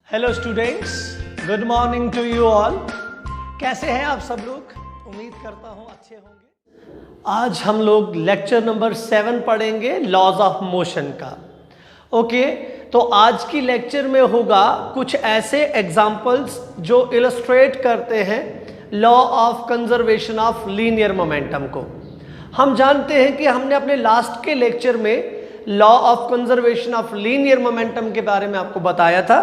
Hello students, good morning to you all. कैसे हैं आप सब लोग? उम्मीद करता हूं अच्छे होंगे। आज हम लोग लेक्चर नंबर 7 पढ़ेंगे लॉज ऑफ मोशन का। ओके, तो आज की लेक्चर में होगा कुछ ऐसे एग्जाम्पल्स जो इलस्ट्रेट करते हैं law of conservation of linear momentum को। हम जानते हैं कि हमने अपने लास्ट के लेक्चर में law of conservation of linear momentum के बारे में आपको बताया था,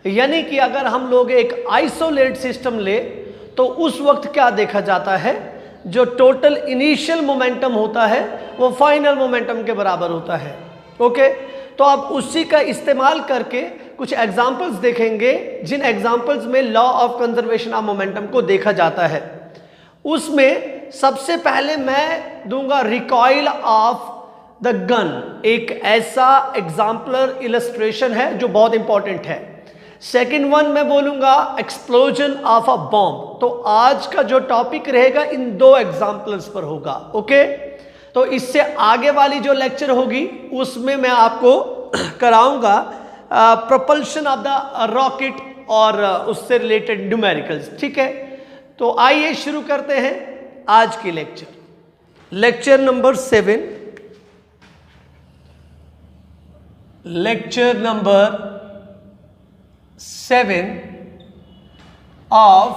यानी कि अगर हम लोग एक आइसोलेट सिस्टम ले तो उस वक्त क्या देखा जाता है, जो टोटल इनिशियल मोमेंटम होता है वो फाइनल मोमेंटम के बराबर होता है। ओके, तो अब उसी का इस्तेमाल करके कुछ एग्जांपल्स देखेंगे जिन एग्जांपल्स में law of conservation of momentum को देखा जाता है। उसमें सबसे पहले मैं दूंगा रिकॉइल ऑफ द गन, एक ऐसा एग्जाम्पलर इलस्ट्रेशन है जो बहुत इंपॉर्टेंट है। सेकेंड वन मैं बोलूंगा एक्सप्लोजन ऑफ अ बॉम्ब। तो आज का जो टॉपिक रहेगा इन दो एग्जाम्पल्स पर होगा। ओके, तो इससे आगे वाली जो लेक्चर होगी उसमें मैं आपको कराऊंगा प्रोपल्शन ऑफ द रॉकेट और उससे रिलेटेड न्यूमेरिकल्स। ठीक है, तो आइए शुरू करते हैं आज की lecture number 7। Lecture number 7 of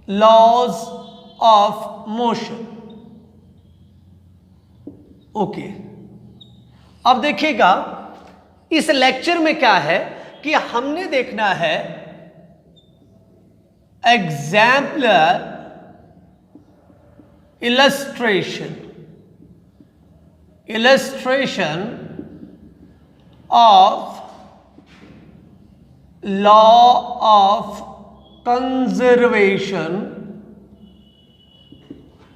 laws of motion। Okay, अब देखिएगा इस लेक्चर में क्या है कि हमने देखना है exemplar illustration of law of conservation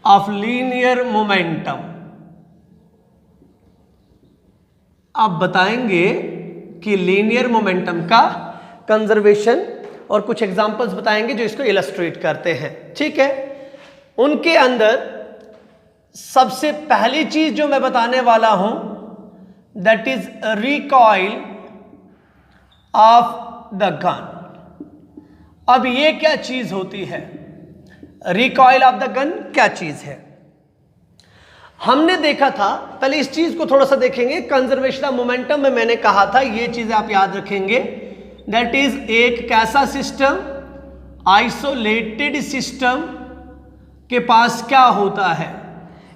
of linear momentum। आप बताएंगे कि लीनियर मोमेंटम का कंजर्वेशन और कुछ एग्जांपल्स बताएंगे जो इसको इलस्ट्रेट करते हैं। ठीक है, उनके अंदर सबसे पहली चीज जो मैं बताने वाला हूं that is recoil of the gun. अब ये क्या चीज होती है? रिकॉइल ऑफ द गन क्या चीज है? हमने देखा था, पहले इस चीज को थोड़ा सा देखेंगे। कंजर्वेशन ऑफ मोमेंटम में मैंने कहा था ये चीजें आप याद रखेंगे, दैट इज एक कैसा सिस्टम, आइसोलेटेड सिस्टम के पास क्या होता है?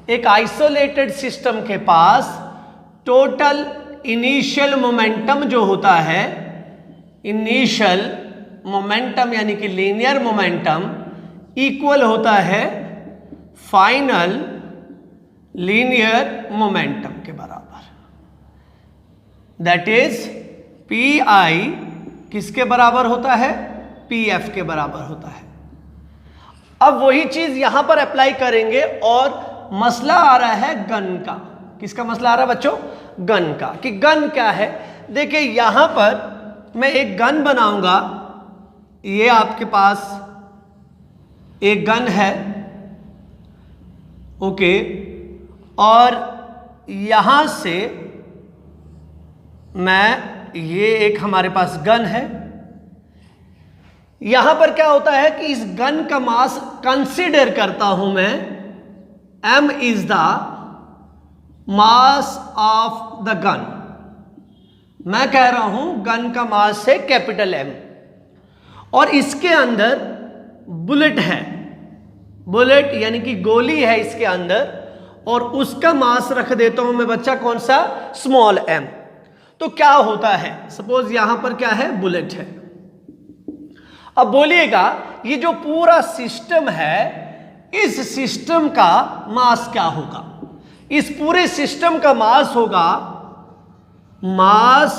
एक आइसोलेटेड सिस्टम के पास टोटल इनिशियल मोमेंटम जो होता है, इनिशियल मोमेंटम यानी कि लीनियर मोमेंटम इक्वल होता है फाइनल लीनियर मोमेंटम के बराबर। दैट इज पी आई किसके बराबर होता है? पी एफ के बराबर होता है। अब वही चीज यहां पर अप्लाई करेंगे और मसला आ रहा है गन का। किसका मसला आ रहा है बच्चों? गन का। कि गन क्या है? देखिए यहां पर मैं एक गन बनाऊंगा। ये आपके पास एक गन है, ओके, और यहां से मैं, ये एक हमारे पास गन है। यहां पर क्या होता है कि इस गन का मास कंसीडर करता हूं मैं, m is the mass of the gun. मैं कह रहा हूं गन का मास है कैपिटल M, और इसके अंदर बुलेट है, बुलेट यानी कि गोली है इसके अंदर, और उसका मास रख देता हूं मैं बच्चा कौन सा? Small m। तो क्या होता है? सपोज यहां पर क्या है? बुलेट है। अब बोलिएगा ये जो पूरा सिस्टम है, इस सिस्टम का मास क्या होगा? इस पूरे सिस्टम का मास होगा मास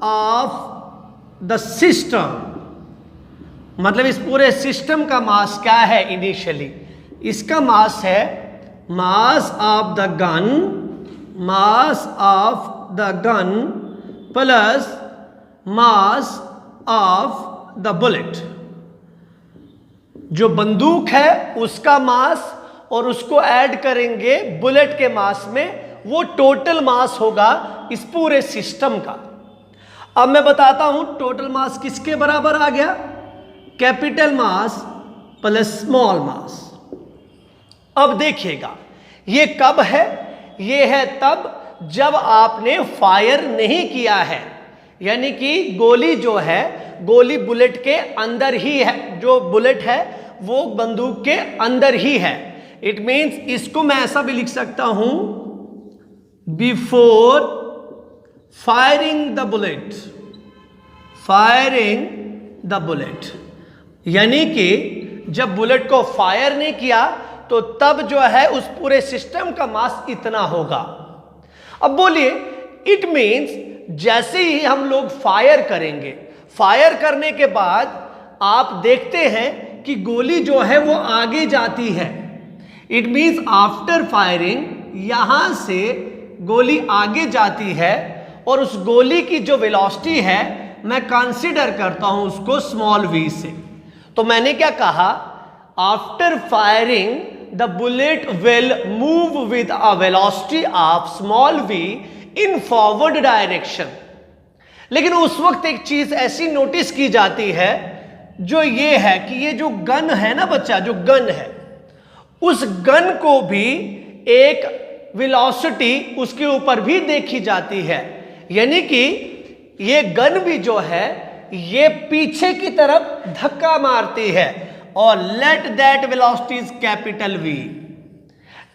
ऑफ द सिस्टम। मतलब इस पूरे सिस्टम का मास क्या है? इनिशियली इसका मास है मास of the gun, mass of the gun plus mass of the bullet. जो बंदूक है उसका मास और उसको ऐड करेंगे बुलेट के मास में, वो टोटल मास होगा इस पूरे सिस्टम का। अब मैं बताता हूं टोटल मास किसके बराबर आ गया, capital mass plus small mass. अब देखिएगा ये कब है, ये है तब जब आपने फायर नहीं किया है, यानी कि गोली जो है, गोली बुलेट के अंदर ही है, जो बुलेट है वो बंदूक के अंदर ही है। इट मीन्स इसको मैं ऐसा भी लिख सकता हूं, before firing the bullet, firing the bullet, यानी कि जब बुलेट को फायर नहीं किया तो तब जो है उस पूरे सिस्टम का मास इतना होगा। अब बोलिए, इट मीन्स जैसे ही हम लोग फायर करेंगे, फायर करने के बाद आप देखते हैं कि गोली जो है वो आगे जाती है। इट मीन्स आफ्टर फायरिंग यहां से गोली आगे जाती है और उस गोली की जो वेलोसिटी है मैं कंसीडर करता हूं उसको स्मॉल v से। तो मैंने क्या कहा, after firing the bullet will move with a velocity of small v in forward direction. लेकिन उस वक्त एक चीज ऐसी नोटिस की जाती है जो ये है कि ये जो गन है ना बच्चा, जो गन है उस गन को भी एक वेलोसिटी उसके ऊपर भी देखी जाती है, यानी कि ये गन भी जो है ये पीछे की तरफ धक्का मारती है और let that velocity is capital V।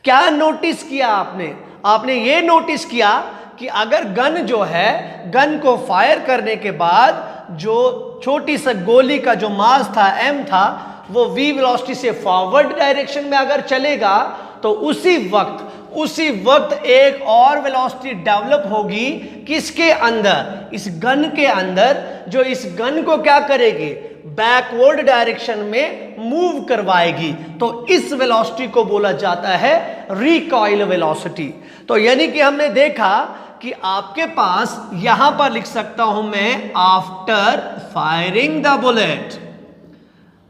क्या नोटिस किया आपने, आपने ये नोटिस किया कि अगर गन जो है, गन को फायर करने के बाद जो छोटी सी गोली का जो मास था m था वो v वेलोसिटी से फॉरवर्ड डायरेक्शन में अगर चलेगा तो उसी वक्त एक और वेलोसिटी डेवलप होगी किसके अंदर, इस गन के अंदर, जो इस गन को क्या करेगी, बैकवर्ड डायरेक्शन में मूव करवाएगी। तो इस वेलोसिटी को बोला जाता है रिकॉइल वेलोसिटी। तो यानी कि हमने देखा कि आपके पास यहां पर लिख सकता हूं मैं, after firing the bullet,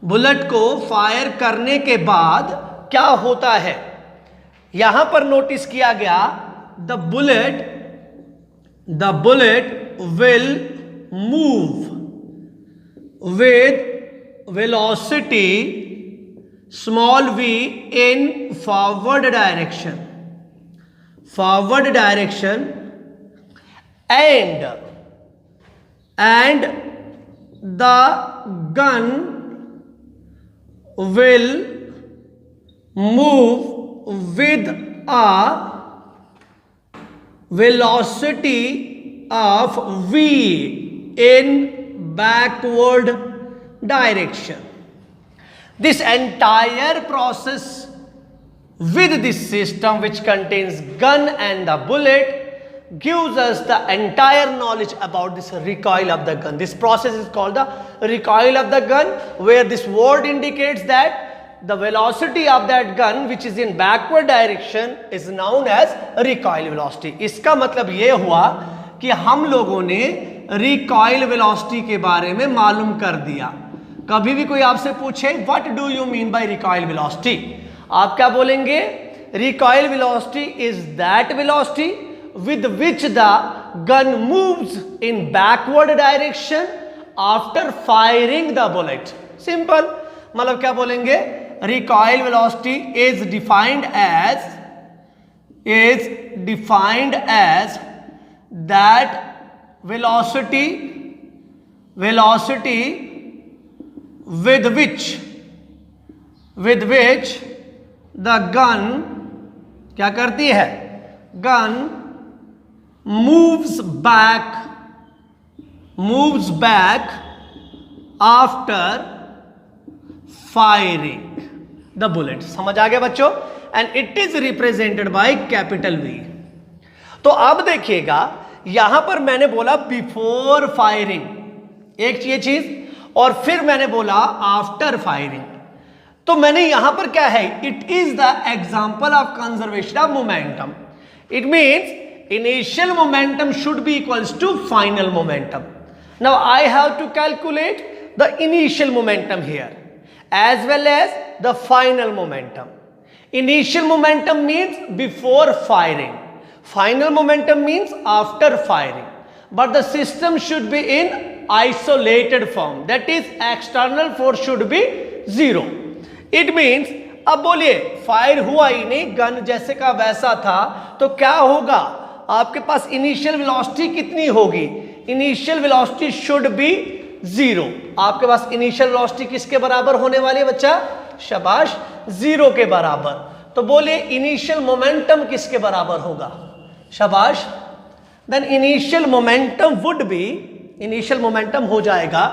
bullet को फायर करने के बाद क्या होता है, यहां पर नोटिस किया गया, the bullet will move with velocity small v in forward direction and the gun will move with a velocity of v in backward direction. This entire process with this system which contains gun and the bullet gives us the entire knowledge about this recoil of the gun. This process is called the recoil of the gun, where this word indicates that the velocity of that gun which is in backward direction is known as recoil velocity. इसका मतलब ये हुआ कि हम लोगों ने recoil velocity के बारे में मालूम कर दिया। कभी भी कोई आपसे पूछे what do you mean by recoil velocity, आप क्या बोलेंगे, recoil velocity is that velocity with which the gun moves in backward direction after firing the bullet. Simple, मतलब क्या बोलेंगे, recoil velocity is defined as that velocity with which the gun क्या करती है, gun moves back after firing the bullet। समझ आ गया बच्चों, and it is represented by capital V। तो अब देखिएगा यहां पर मैंने बोला बिफोर फायरिंग, एक ये चीज, और फिर मैंने बोला आफ्टर फायरिंग। तो मैंने यहां पर क्या है, it is the example of conservation of momentum. It means initial momentum should be equals to final momentum. Now I have to calculate the initial momentum here as well as the final momentum. Initial momentum means before firing, final momentum means after firing। but the system should be in isolated form, that is external force should be 0. It means, अब बोलिए fire हुआ ही नहीं, gun जैसे का वैसा था, तो क्या होगा, आपके पास इनिशियल वेलोसिटी कितनी होगी, इनिशियल वेलोसिटी शुड बी 0. आपके पास इनिशियल वेलोसिटी किसके बराबर होने वाली है बच्चा, शाबाश, 0 के बराबर. तो बोलिए इनिशियल मोमेंटम किसके बराबर होगा, शाबाश, then initial momentum would be, initial momentum हो जाएगा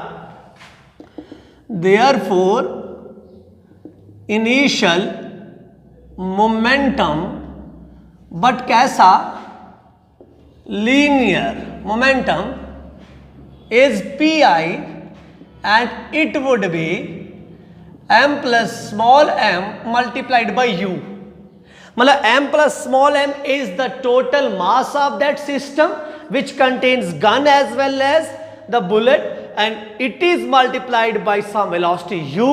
देयरफॉर इनिशियल मोमेंटम, बट कैसा, linear momentum is pi and it would be m plus small m multiplied by u. मतलब m plus small m is the total mass of that system which contains gun as well as the bullet, and it is multiplied by some velocity u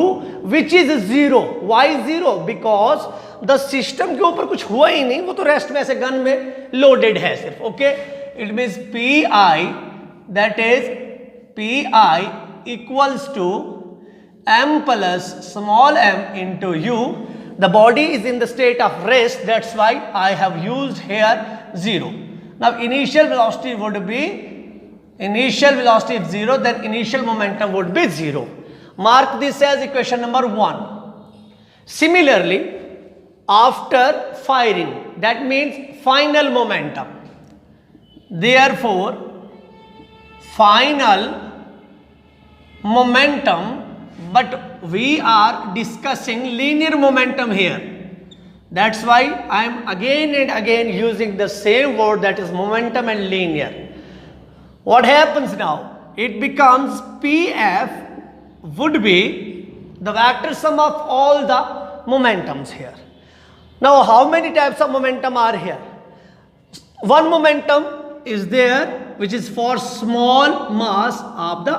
which is 0. Why 0? Because the system के ऊपर कुछ हुआ ही नहीं, वो तो rest में ऐसे gun में लोडेड है सिर्फ. Okay, it means pi, that is pi equals to m plus small m into u. The body is in the state of rest, that's why I have used here 0. Now initial velocity would be, initial velocity is 0, then initial momentum would be 0. Mark this as equation number 1. Similarly, after firing, that means final momentum, therefore final momentum, but we are discussing linear momentum here, that's why I am again and again using the same word, that is momentum and linear. What happens now, it becomes pf would be the vector sum of all the momentums here. Now how many types of momentum are here, one momentum is there which is for small mass of the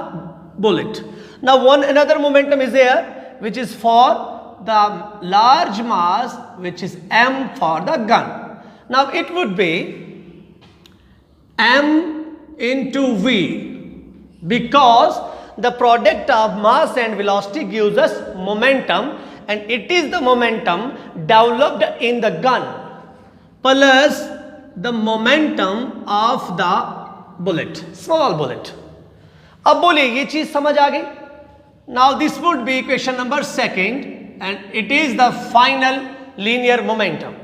bullet. Now another momentum is there which is for the large mass, which is m for the gun. Now it would be m into v, because the product of mass and velocity gives us momentum, and it is the momentum developed in the gun plus the momentum of the bullet, small bullet. अब बोलिए ये चीज समझ आ गई. Now this would be equation number 2, and it is the final linear momentum.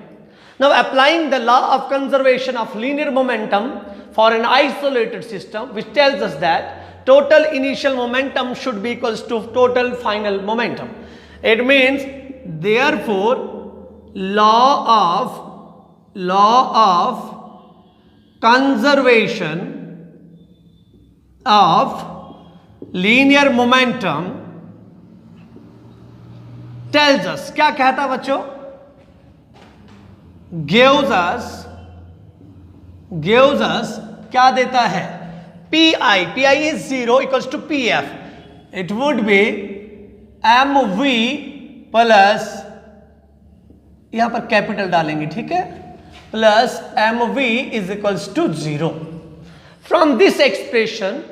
Now applying the law of conservation of linear momentum for an isolated system, which tells us that total initial momentum should be equals to total final momentum. It means therefore law of conservation of linear momentum tells us, क्या कहता बच्चों, gives us क्या देता है, pi is 0 equals to pf, it would be mv plus, यहां पर capital डालेंगे, ठीक है, plus mv is equals to 0. From this expression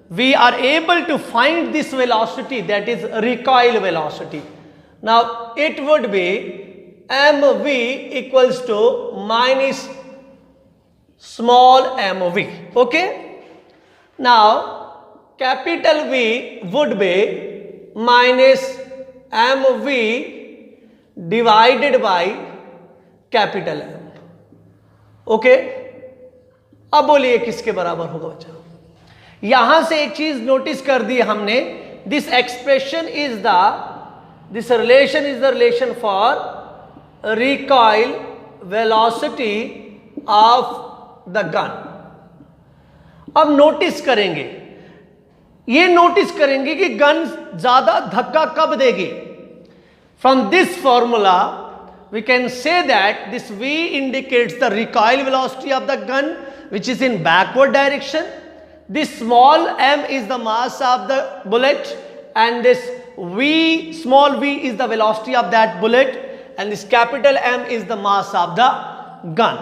we are able to find this velocity, that is recoil velocity. Now it would be mv equals to minus small mv. Okay, now capital V would be minus mv divided by capital M. Okay, अब बोलिए किसके बराबर होगा बच्चा. यहां से एक चीज नोटिस कर दी हमने, this expression is the, this relation is the relation for recoil velocity of the gun. अब नोटिस करेंगे, ये नोटिस करेंगे कि गन ज्यादा धक्का कब देगी. From this formula we can say that this V indicates the recoil velocity of the gun, which is in backward direction. This small m is the mass of the bullet, and this V, small v is the velocity of that bullet, and this capital M is the mass of the gun.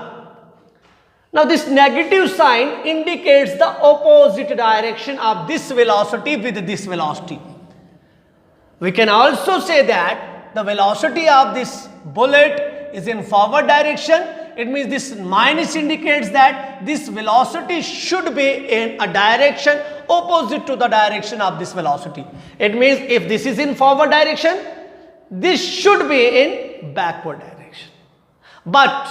Now this negative sign indicates the opposite direction of this velocity with this velocity. We can also say that the velocity of this bullet is in forward direction. It means this minus indicates that this velocity should be in a direction opposite to the direction of this velocity. It means if this is in forward direction, this should be in backward direction. But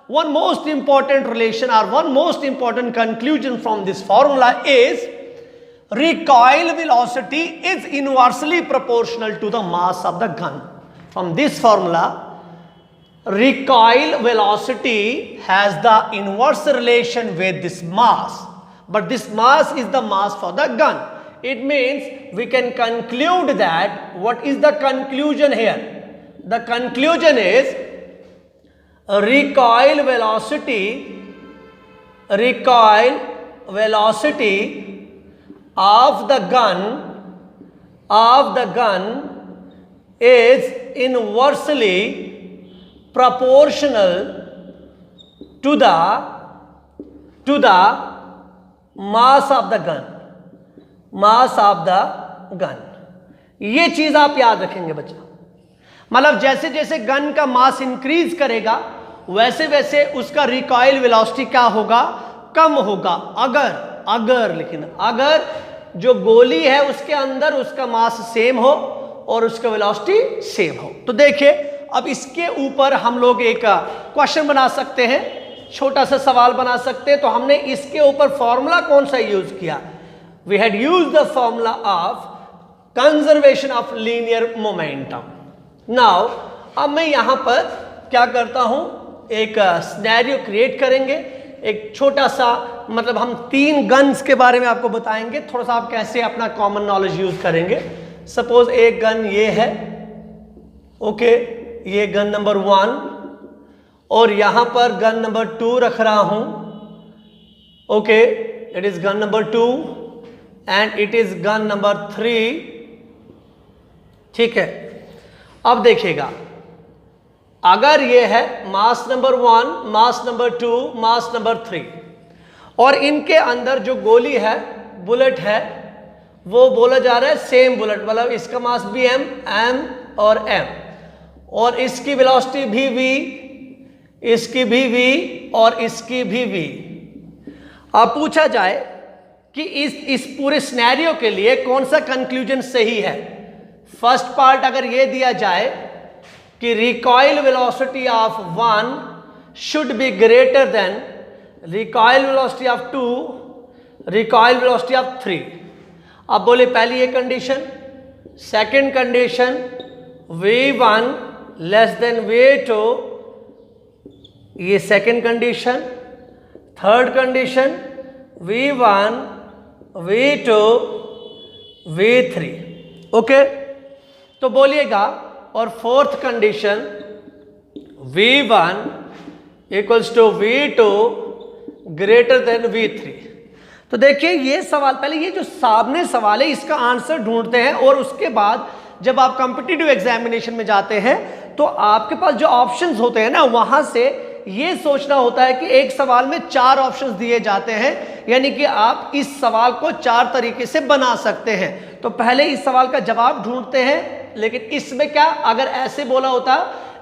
one most important relation or one most important conclusion from this formula is recoil velocity is inversely proportional to the mass of the gun. From this formula, recoil velocity has the inverse relation with this mass, but this mass is the mass for the gun. It means we can conclude that, what is the conclusion here? The conclusion is recoil velocity of the gun is inversely proportional to the mass of the gun. ये चीज आप याद रखेंगे बच्चा। मतलब जैसे जैसे gun का मास इंक्रीज करेगा वैसे वैसे उसका रिकॉइल वेलोसिटी क्या होगा, कम होगा। अगर जो गोली है उसके अंदर उसका मास सेम हो और उसका वेलोसिटी सेम हो। तो देखिए अब इसके ऊपर हम लोग एक क्वेश्चन बना सकते हैं, छोटा सा सवाल बना सकते हैं। तो हमने इसके ऊपर फॉर्मूला कौन सा यूज किया? We had use the formula of conservation of linear momentum. Now अब मैं यहां पर क्या करता हूं, एक सिनेरियो क्रिएट करेंगे, एक छोटा सा, मतलब हम 3 गन्स के बारे में आपको बताएंगे, थोड़ा सा आप कैसे अपना कॉमन नॉलेज यूज करेंगे। सपोज एक गन ये है, ओके, ये गन नंबर 1 और यहां पर गन नंबर 2 रख रहा हूं, okay, it is gun number 2 and it is gun number 3, ठीक है। अब देखिएगा, अगर ये है mass number 1, mass number 2, mass number 3 और इनके अंदर जो गोली है, बुलेट है, वो बोला जा रहा है सेम बुलेट, मतलब इसका मास भी m और m और इसकी वेलोसिटी भी v, इसकी भी v और इसकी भी v। अब पूछा जाए कि इस पूरे सिनेरियो के लिए कौन सा कंक्लूजन सही है। फर्स्ट पार्ट अगर ये दिया जाए कि recoil velocity of 1 should be greater than recoil velocity of 2, recoil velocity of 3। अब बोले पहली ये condition, second condition v1 less than v2, ये second condition, third condition v1 v2 v3, okay. तो बोलिएगा, और fourth condition v1 equals to v2 greater than v3। तो देखिए ये सवाल, पहले ये जो सामने सवाल है इसका आंसर ढूंढते हैं और उसके बाद जब आप कॉम्पिटिटिव एग्जामिनेशन में जाते हैं तो आपके पास जो ऑप्शंस होते हैं ना, वहां से ये सोचना होता है कि एक सवाल में 4 ऑप्शंस दिए जाते हैं, यानी कि आप इस सवाल को 4 तरीके से बना सकते हैं। तो पहले इस सवाल का जवाब ढूंढते हैं, लेकिन इसमें क्या, अगर ऐसे बोला होता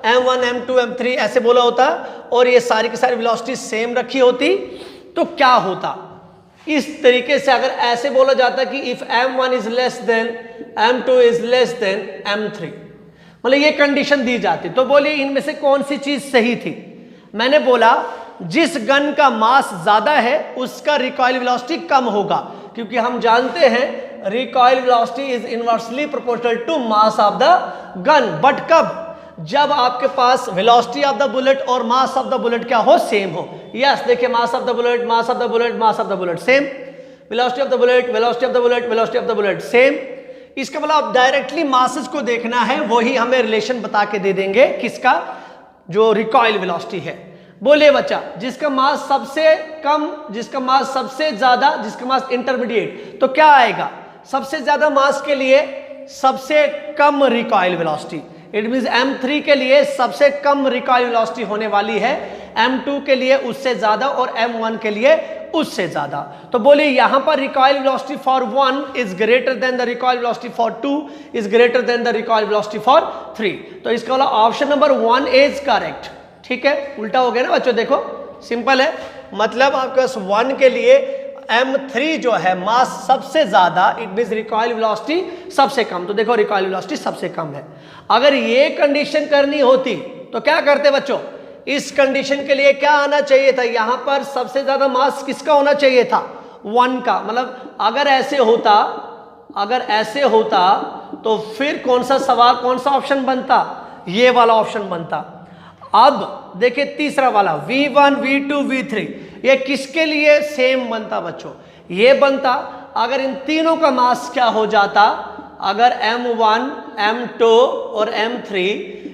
m1 m2 m3 ऐसे बोला होता और ये सारी की सारी वेलोसिटी सेम रखी होती तो क्या होता। इस तरीके से अगर ऐसे बोला जाता कि if m1 is less than m2 is less than m3, मतलब ये कंडीशन दी जाती। तो बोलिए इनमें से कौन सी चीज सही थी। मैंने बोला जिस गन का मास ज्यादा है उसका रिकॉइल वेलोसिटी कम होगा, क्योंकि हम जानते हैं recoil velocity is inversely proportional to mass of the gun. But कब, जब आपके पास वेलोसिटी ऑफ द बुलेट और मास ऑफ द बुलेट क्या हो, सेम हो। यस, देखिए मास of the bullet, mass of the bullet, mass of the bullet same, velocity of the bullet, velocity of the bullet, velocity of the bullet same. इसका मतलब directly masses को देखना है, वही हमें रिलेशन बता के दे देंगे किसका, जो रिकॉइल वेलोसिटी है। बोलिए बच्चा, जिसका मास सबसे कम, जिसका मास सबसे ज्यादा, जिसका मास इंटरमीडिएट, तो क्या आएगा, सबसे ज्यादा मास के लिए सबसे कम recoil velocity, it means m3 के लिए सबसे कम रिकॉइल वेलोसिटी होने वाली है, m2 के लिए उससे ज्यादा और m1 के लिए उससे ज्यादा। तो बोलिए यहां पर recoil velocity for 1 is greater than the recoil velocity for 2 is greater than the recoil velocity for 3। तो इसका वाला ऑप्शन नंबर 1 इज करेक्ट। ठीक है, उल्टा हो गया ना बच्चों, देखो सिंपल है, मतलब आपके पास 1 के लिए m3 जो है मास सबसे ज्यादा, इट मींस रिकॉइल वेलोसिटी सबसे कम। तो देखो रिकॉइल वेलोसिटी सबसे कम है। अगर ये कंडीशन करनी होती तो क्या करते बच्चों, इस कंडीशन के लिए क्या आना चाहिए था, यहां पर सबसे ज्यादा मास किसका होना चाहिए था, 1 का। मतलब अगर ऐसे होता तो फिर कौन सा सवाल, कौन सा ऑप्शन बनता, ये वाला ऑप्शन बनता। अब देखिए तीसरा वाला v1 v2 v3 ये किसके लिए सेम बनता बच्चों, ये बनता अगर इन तीनों का मास क्या हो जाता, अगर m1 m2 और m3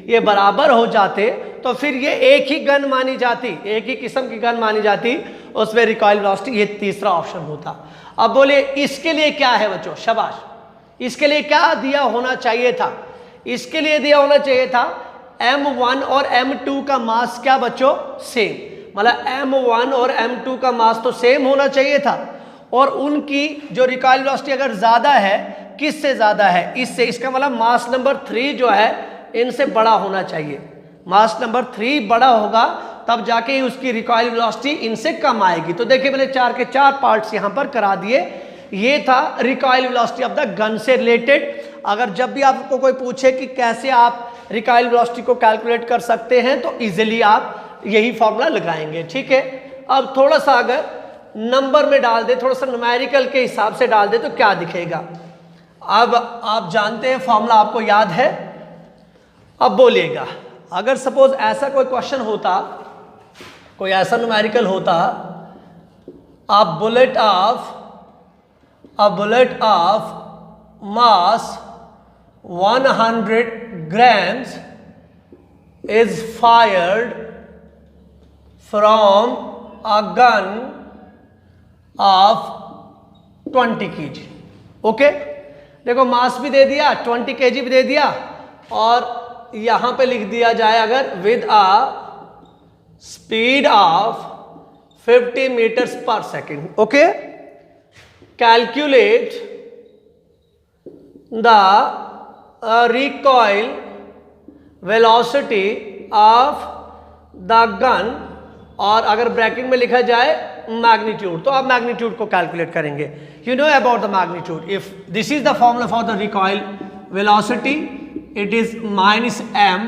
ये बराबर हो जाते तो फिर ये एक ही गन मानी जाती, एक ही किस्म की गन मानी जाती, उसमें रिकॉइल वेलोसिटी ये तीसरा ऑप्शन होता। अब बोलिए इसके लिए क्या है बच्चों, शाबाश, इसके लिए क्या दिया होना चाहिए था, इसके लिए दिया होना चाहिए था m1 और m2 का मास क्या बच्चों, सेम। मतलब m1 और m2 का मास तो सेम होना चाहिए था, और उनकी जो रिकॉइल वेलोसिटी अगर ज्यादा है, किससे ज्यादा है, इससे, इसका मतलब मास नंबर 3 जो है इनसे बड़ा होना चाहिए। मास नंबर 3 बड़ा होगा तब जाके उसकी रिकॉइल वेलोसिटी इनसे कम आएगी। तो देखिए मैंने 4 के 4 पार्ट्स यहां पर करा दिए। ये था recoil velocity of the gun से रिलेटेड। अगर जब भी आपको कोई पूछे कि कैसे आप रिकॉइल वेलोसिटी को कैलकुलेट कर सकते हैं तो इजीली आप यही फॉर्मूला लगाएंगे। ठीक है, अब थोड़ा सा अगर नंबर में डाल दे, थोड़ा सा न्यूमेरिकल के हिसाब से डाल दे तो क्या दिखेगा। अब आप जानते हैं फॉर्मूला, आपको याद है। अब बोलिएगा अगर सपोज ऐसा कोई क्वेश्चन होता, कोई ऐसा न्यूमेरिकल होता, a bullet of mass 100 grams is fired from a gun of 20 kg। Okay, देखो मास भी दे दिया, 20 kg भी दे दिया, और यहां पे लिख दिया जाए अगर with a speed of 50 metres पर second. Okay, calculate the recoil velocity of the gun, और अगर ब्रैकेट में लिखा जाए मैग्नीट्यूड, तो आप मैग्नीट्यूड को कैलकुलेट करेंगे। You know about the magnitude, if this is the formula for the recoil velocity, it is minus m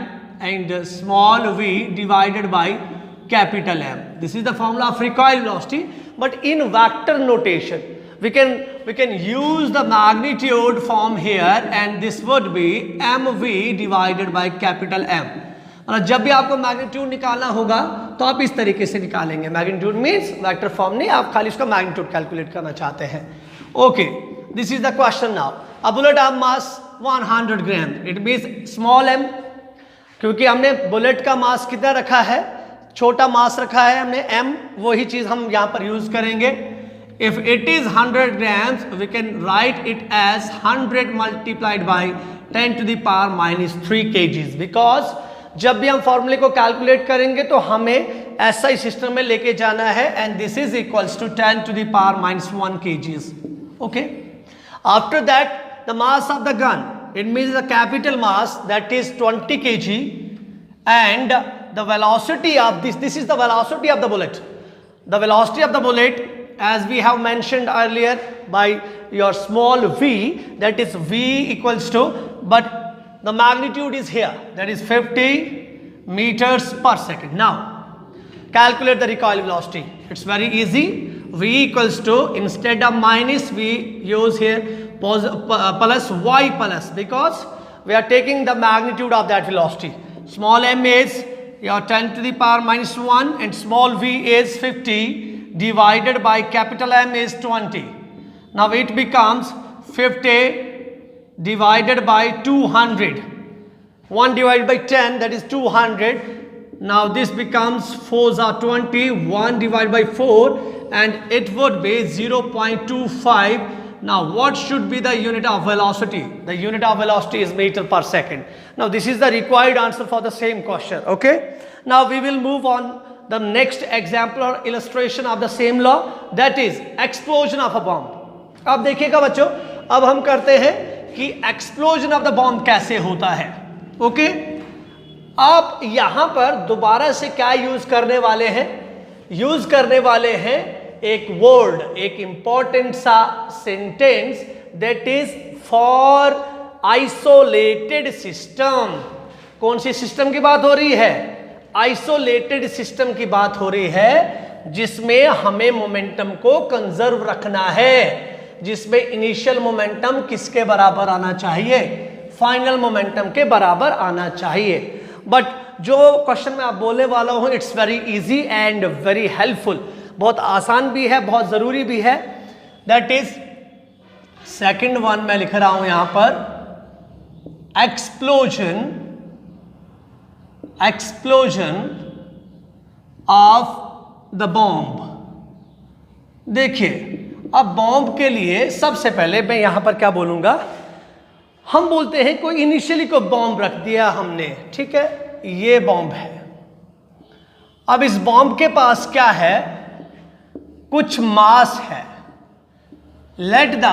and small v divided by capital M. This is the formula of recoil velocity, but in vector notation we can use the magnitude form here, and this would be mv divided by capital M. और जब भी आपको magnitude निकालना होगा तो आप इस तरीके से निकालेंगे। मैग्नीट्यूड मीन्स वेक्टर फॉर्म नहीं, आप खाली उसका मैग्नीट्यूड कैलकुलेट करना चाहते हैं। Okay, this is the question now. A bullet of mass 100 gram, it means small m, क्योंकि हमने बुलेट का मास कितना रखा है, छोटा मास रखा है हमने m, वही चीज हम यहां पर यूज करेंगे। If it is 100 grams we can write it as 100 multiplied by 10 to the power minus 3 kgs, because जब भी हम फॉर्मूले को कैलकुलेट करेंगे तो हमें ऐसा ही सिस्टम में लेके जाना है, and this is equals to 10 to the power minus 1 kgs। Okay, after that the mass of the gun, it means the capital mass, that is 20 kg, and the velocity of this is the velocity of the bullet. The velocity of the bullet, as we have mentioned earlier by your small v, that is v equals to, but the magnitude is here, that is 50 meters per second. Now calculate the recoil velocity. It's very easy. V equals to, instead of minus we use here plus y plus, because we are taking the magnitude of that velocity. Small m is your 10 to the power minus 1, and small v is 50 divided by capital M is 20. Now it becomes 50 divided by 200. 1 divided by 10, that is 200. Now this becomes 4s are 20, 1 divided by 4, and it would be 0.25 Now what should be the unit of velocity? The unit of velocity is meter per second. Now this is the required answer for the same question. Okay, now we will move on the next example or illustration of the same law, that is explosion of a bomb. अब देखिएगा बच्चों, अब हम करते हैं कि explosion of the bomb कैसे होता है. ओके, आप यहां पर दोबारा से क्या यूज करने वाले हैं? यूज करने वाले हैं एक वर्ड, एक इंपॉर्टेंट सा sentence, that is for isolated system. कौन सी सिस्टम की बात हो रही है? आइसोलेटेड सिस्टम की बात हो रही है, जिसमें हमें मोमेंटम को कंजर्व रखना है, जिसमें इनिशियल मोमेंटम किसके बराबर आना चाहिए? फाइनल मोमेंटम के बराबर आना चाहिए. बट जो क्वेश्चन मैं आप बोलने वाला हूं, it's very easy and very helpful. बहुत आसान भी है, बहुत जरूरी भी है. दैट इज सेकंड वन मैं लिख रहा हूं यहां पर, एक्सप्लोजन ऑफ द बॉम्ब. देखिए, अब बॉम्ब के लिए सबसे पहले मैं यहां पर क्या बोलूंगा, हम बोलते हैं कोई इनिशियली कोई बॉम्ब रख दिया हमने, ठीक है, ये बॉम्ब है. अब इस बॉम्ब के पास क्या है? कुछ मास है. Let the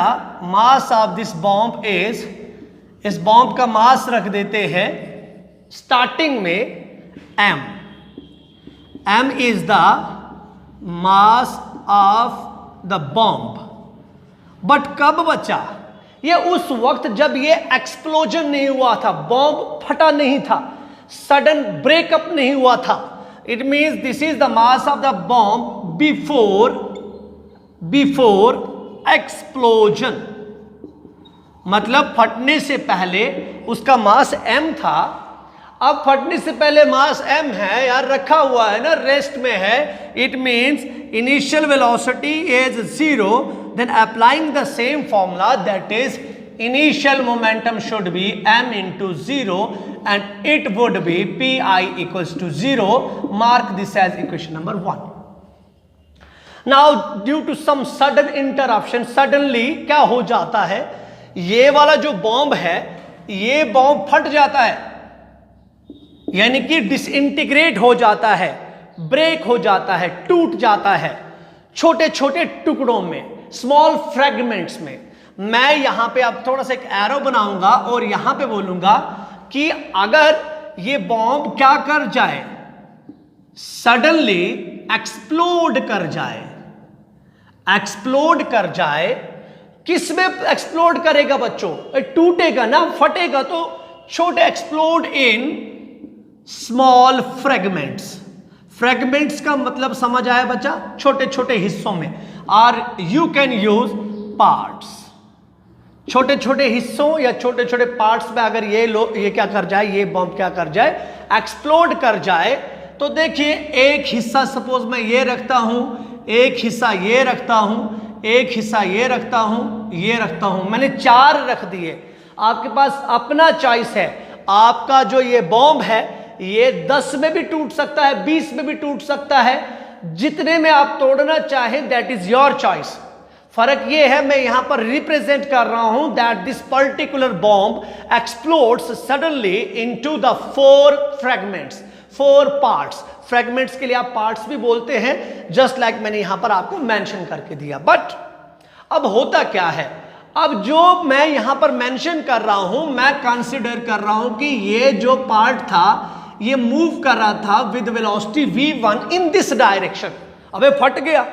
mass of this bomb is, इस बॉम्ब का मास रख देते हैं स्टार्टिंग में m. m is the mass of the bomb. But कब बचा? ये उस वक्त जब ये एक्सप्लोजन नहीं हुआ था, बॉम्ब फटा नहीं था, सडन ब्रेकअप नहीं हुआ था. It means this is the mass of the bomb before explosion. मतलब फटने से पहले उसका मास m था. अब फटने से पहले मास m है यार, रखा हुआ है ना, रेस्ट में है. It means initial velocity is 0. then applying the same formula, that is initial momentum should be m into 0 and it would be pi equals to 0. Mark this as equation number 1. Now due to some sudden interruption, suddenly क्या हो जाता है, ये वाला जो bomb है, ये bomb फट जाता है, यानी कि डिसइंटीग्रेट हो जाता है, ब्रेक हो जाता है, टूट जाता है छोटे छोटे टुकड़ों में, स्मॉल फ्रेगमेंट्स में. मैं यहां पे अब थोड़ा सा एक एरो बनाऊंगा और यहां पे बोलूंगा कि अगर ये बॉम्ब क्या कर जाए, सडनली एक्सप्लोड कर जाए, एक्सप्लोड कर जाए. किस में एक्सप्लोड करेगा बच्चों? टूटेगा ना, फटेगा. तो छोटे explode in small fragments. Fragments का मतलब समझ आया बच्चा? छोटे छोटे हिस्सों में. और यू कैन यूज पार्ट्स. छोटे छोटे हिस्सों या छोटे छोटे पार्ट्स में अगर ये क्या कर जाए, ये बॉम्ब क्या कर जाए, एक्सप्लोड कर जाए. तो देखिए, एक हिस्सा सपोज मैं ये रखता हूं, एक हिस्सा ये रखता हूं, एक हिस्सा ये रखता हूं, ये रखता हूं. मैंने 4 रख दिए. आपके पास अपना चॉइस है. आपका जो ये बॉम्ब है, ये 10 में भी टूट सकता है, 20 में भी टूट सकता है. जितने में आप तोड़ना चाहें, दैट इज योर चॉइस. फर्क ये है, मैं यहां पर रिप्रेजेंट कर रहा हूं that this particular bomb explodes suddenly into the 4 fragments, 4 parts. Fragments के लिए आप पार्ट्स भी बोलते हैं, जस्ट लाइक मैंने यहां पर आपको मेंशन करके दिया. बट अब होता क्या है, अब जो मैं यहां पर मेंशन कर रहा हूं, मैं कंसीडर कर रहा हूं कि ये जो पार्ट था, ये मूव कर रहा था with velocity v1 in this direction. अबे फट गया,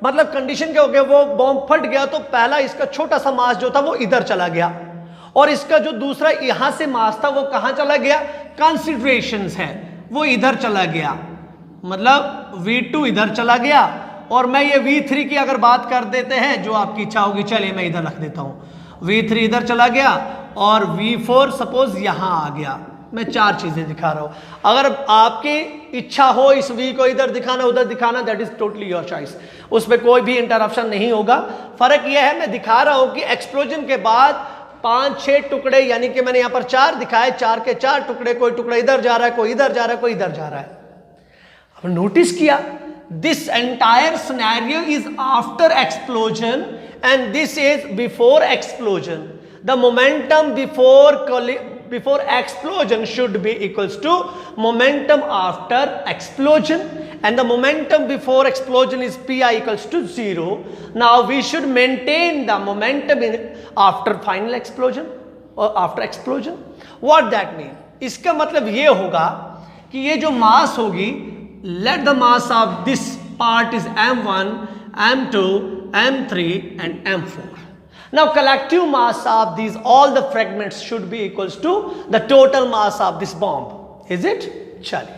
मतलब कंडीशन क्या हो गया, वो बॉम्ब फट गया तो पहला इसका छोटा सा मास जो था वो इधर चला गया, और इसका जो दूसरा यहां से मास था वो कहां चला गया, कंसिडरेशंस है, वो इधर चला गया. मतलब v2 इधर चला गया, और मैं ये v3 की अगर बात कर देते हैं, जो आपकी इच्छा होगी, चलिए मैं इधर रख देता हूं. v3 इधर चला गया और v4 सपोज यहां आ गया. मैं 4 चीजें दिखा रहा हूं. अगर आपकी इच्छा हो इस v को इधर दिखाना उधर दिखाना, that is totally your choice. उसमें कोई भी इंटरप्शन नहीं होगा. फर्क यह है, मैं दिखा रहा हूं कि एक्सप्लोजन के बाद 5-6 टुकड़े, यानी कि मैंने यहां पर 4 दिखाए, 4 के 4 टुकड़े, कोई टुकड़ा इधर जा रहा है, कोई इधर जा रहा है, कोई इधर जा रहा है. अब नोटिस किया, this entire scenario is after explosion and this is before explosion. The momentum before explosion should be equals to momentum after explosion, and the momentum before explosion is Pi equals to 0. Now we should maintain the momentum after final explosion or after explosion. What that mean? इसका मतलब ये होगा कि ये जो मास होगी, let the mass of this part is m1, m2, m3 and m4. Now collective mass of these all the fragments should be equals to the total mass of this bomb. Is it? चलिए,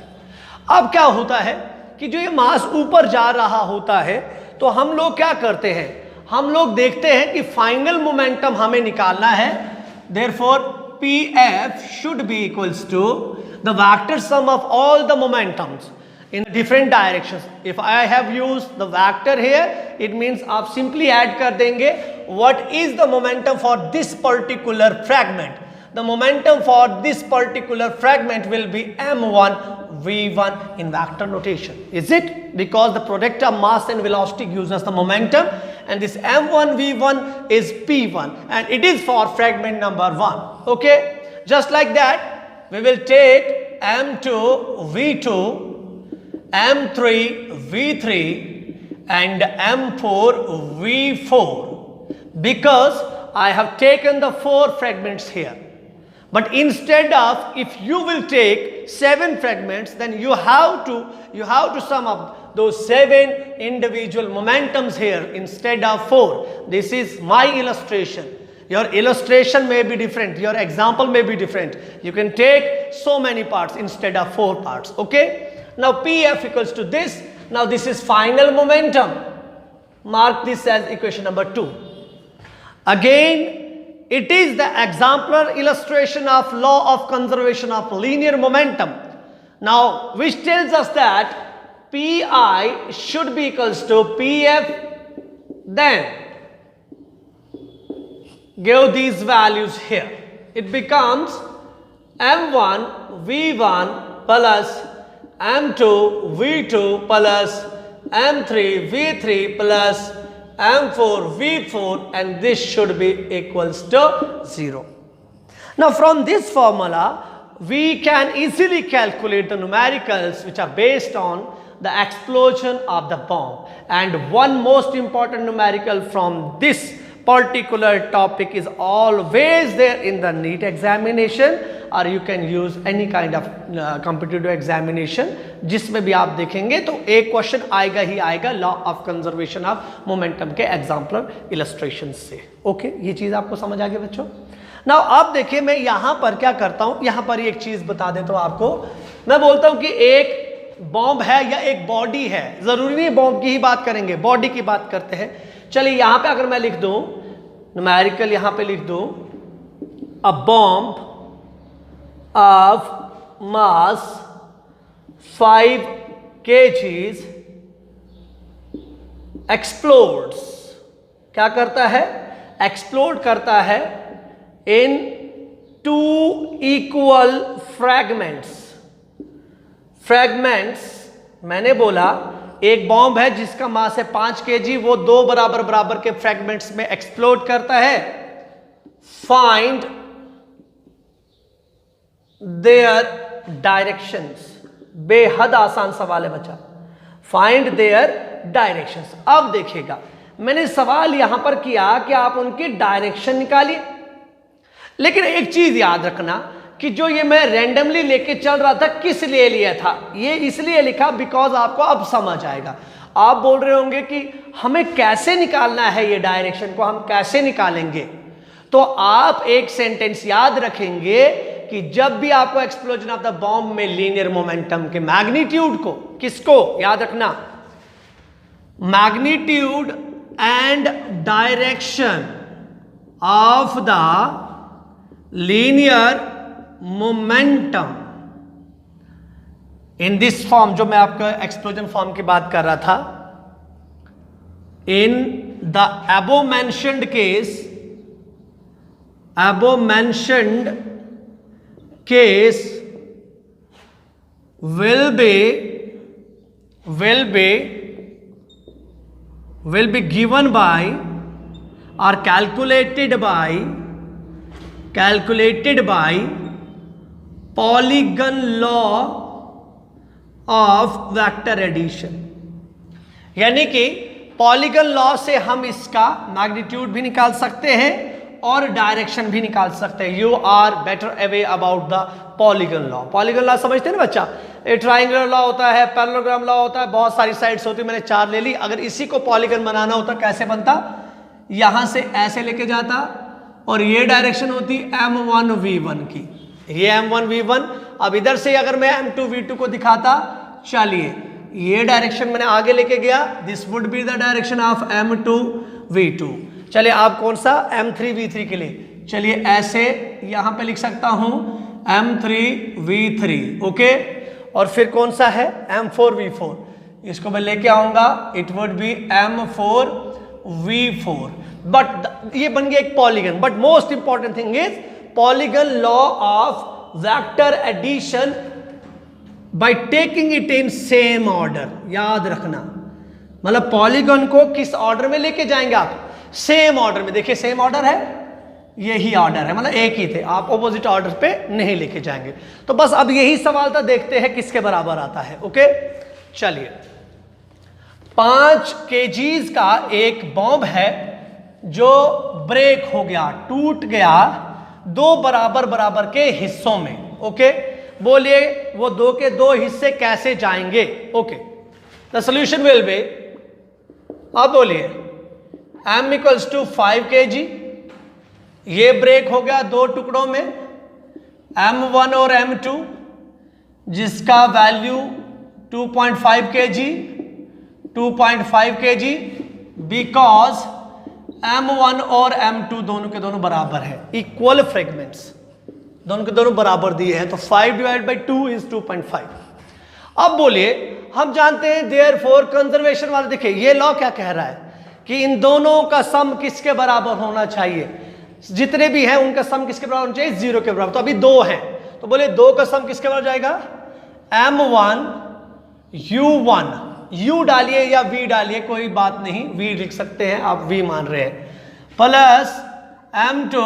अब क्या होता है कि जो ये मास ऊपर जा रहा होता है तो हम लोग क्या करते हैं, हम लोग देखते हैं कि फाइनल मोमेंटम हमें निकालना है. Therefore Pf should be equals to the vector sum of all the momentums in different directions. If I have used the vector here, it means आप simply add कर देंगे what is the momentum for this particular fragment. The momentum for this particular fragment will be m1 v1 in vector notation. Is it? Because the product of mass and velocity gives us the momentum, and this m1 v1 is p1 and it is for fragment number 1. Okay, just like that we will take m2 v2, m3 v3 and m4 v4 because I have taken the 4 fragments here. But instead of, if you will take 7 fragments, then you have to sum up those 7 individual momentums here instead of 4. This is my illustration. Your illustration may be different, your example may be different. You can take so many parts instead of 4 parts. Okay, now Pf equals to this. Now this is final momentum. Mark this as equation number 2. Again, it is the exemplar illustration of law of conservation of linear momentum. Now, which tells us that Pi should be equals to Pf, then give these values here. It becomes m1 v1 plus m2 v2 plus m3 v3 plus m4 v4, and this should be equals to 0. Now from this formula we can easily calculate the numericals which are based on the explosion of the bomb, and one most important numerical from this particular topic is always there in the NEET examination, or you can use any kind of competitive examination. जिसमें भी आप देखेंगे तो एक question आएगा ही आएगा law of conservation of momentum के exemplar illustration से. ओके, ये चीज आपको समझ आ गई बच्चों. नाउ अब देखिए मैं यहाँ पर क्या करता हूँ, यहाँ पर एक चीज बता देता हूँ आपको. मैं बोलता हूँ कि एक बॉम्ब है या एक बॉडी है, जरूरी नहीं बॉम्ब की ही बात करेंगे, बॉडी की बात करते हैं. चलिए यहाँ पे अगर मैं लिख दूं न्यूमेरिकल, यहाँ पे लिख दूं a bomb of mass 5 kgs explodes. क्या करता है? एक्सप्लोड करता है इन 2 इक्वल फ्रैगमेंट्स. फ्रैगमेंट्स मैंने बोला एक बॉम्ब है जिसका मास है 5 kg, वो 2 बराबर बराबर के फ्रैगमेंट्स में एक्सप्लोड करता है. Find their directions. बेहद आसान सवाल है बच्चा. Find their directions. अब देखिएगा मैंने सवाल यहां पर किया कि आप उनकी डायरेक्शन निकालिए, लेकिन एक चीज याद रखना कि जो ये मैं रैंडमली लेके चल रहा था किस लिए लिया था, ये इसलिए लिखा बिकॉज आपको अब समझ आएगा. आप बोल रहे होंगे कि हमें कैसे निकालना है, ये डायरेक्शन को हम कैसे निकालेंगे. तो आप एक सेंटेंस याद रखेंगे कि जब भी आपको एक्सप्लोजन ऑफ द बॉम्ब में लीनियर मोमेंटम के मैग्नीट्यूड को, किसको याद रखना, magnitude and direction of the linear momentum in this form, जो मैं आपका एक्सप्लोजन फॉर्म की बात कर रहा था, in the above mentioned case, above mentioned case will be given by are calculated by polygon law of vector addition. यानी कि पॉलीगन लॉ से हम इसका मैग्नीट्यूड भी निकाल सकते हैं और डायरेक्शन भी निकाल सकते हैं। You are better away about the polygon law. Polygon law समझते हैं ना बच्चा, एक ट्राइंगुलर लॉ होता है, पैरेललोग्राम लॉ होता है, बहुत सारी साइड्स होती है, मैंने 4 ले ली। अगर इसी को पॉलीगन बनाना होता कैसे बनता, यहां से ऐसे लेके जाता और ये डायरेक्शन होती m1 v1 की, ये m1 v1। अब इधर से अगर मैं m2 v2 को दिखाता, चलिए ये डायरेक्शन मैंने आगे लेके गया, this would be the direction of m2 v2। चलिए आप कौन सा m3 v3 के लिए, चलिए ऐसे यहां पे लिख सकता हूं m3 v3, ओके। और फिर कौन सा है m4 v4, इसको मैं लेके आऊंगा, it would B m4 v4। But ये बन गया एक polygon. But most important thing is polygon law of vector addition by taking it in same order. याद रखना, मतलब पॉलीगन को किस ऑर्डर में लेके जाएंगे आप, सेम ऑर्डर में। देखिए सेम ऑर्डर है, यही ऑर्डर है, मतलब एक ही थे, आप ऑपोजिट ऑर्डर पे नहीं लेके जाएंगे। तो बस अब यही सवाल था, देखते हैं किसके बराबर आता है, ओके। चलिए 5 kgs का एक बॉम्ब है जो ब्रेक हो गया, टूट गया 2 बराबर के हिस्सों में, ओके। बोलिए वो 2 के 2 हिस्से कैसे जाएंगे, okay. The solution will be, अब बोलिए m इक्वल्स टू 5 kg, ये ब्रेक हो गया 2 टुकड़ों में, m1 और m2 जिसका value 2.5 kg, 2.5 kg, because m1 और m2 दोनों के दोनों बराबर है, इक्वल फ्रेगमेंट्स, दोनों के दोनों बराबर दिए हैं, तो 5 डिवाइड बाई 2 इज 2.5। अब बोलिए हम जानते हैं देयरफॉर कंजर्वेशन वाला, देखिए ये लॉ क्या कह रहा है कि इन दोनों का सम किसके बराबर होना चाहिए, जितने भी हैं उनका सम किसके बराबर होना चाहिए, 0 के बराबर। तो अभी 2 हैं, तो बोले 2 का सम किसके बराबर जाएगा, m1 u1, u डालिए या v डालिए, कोई बात नहीं, v लिख सकते हैं, आप v मान रहे हैं, plus m2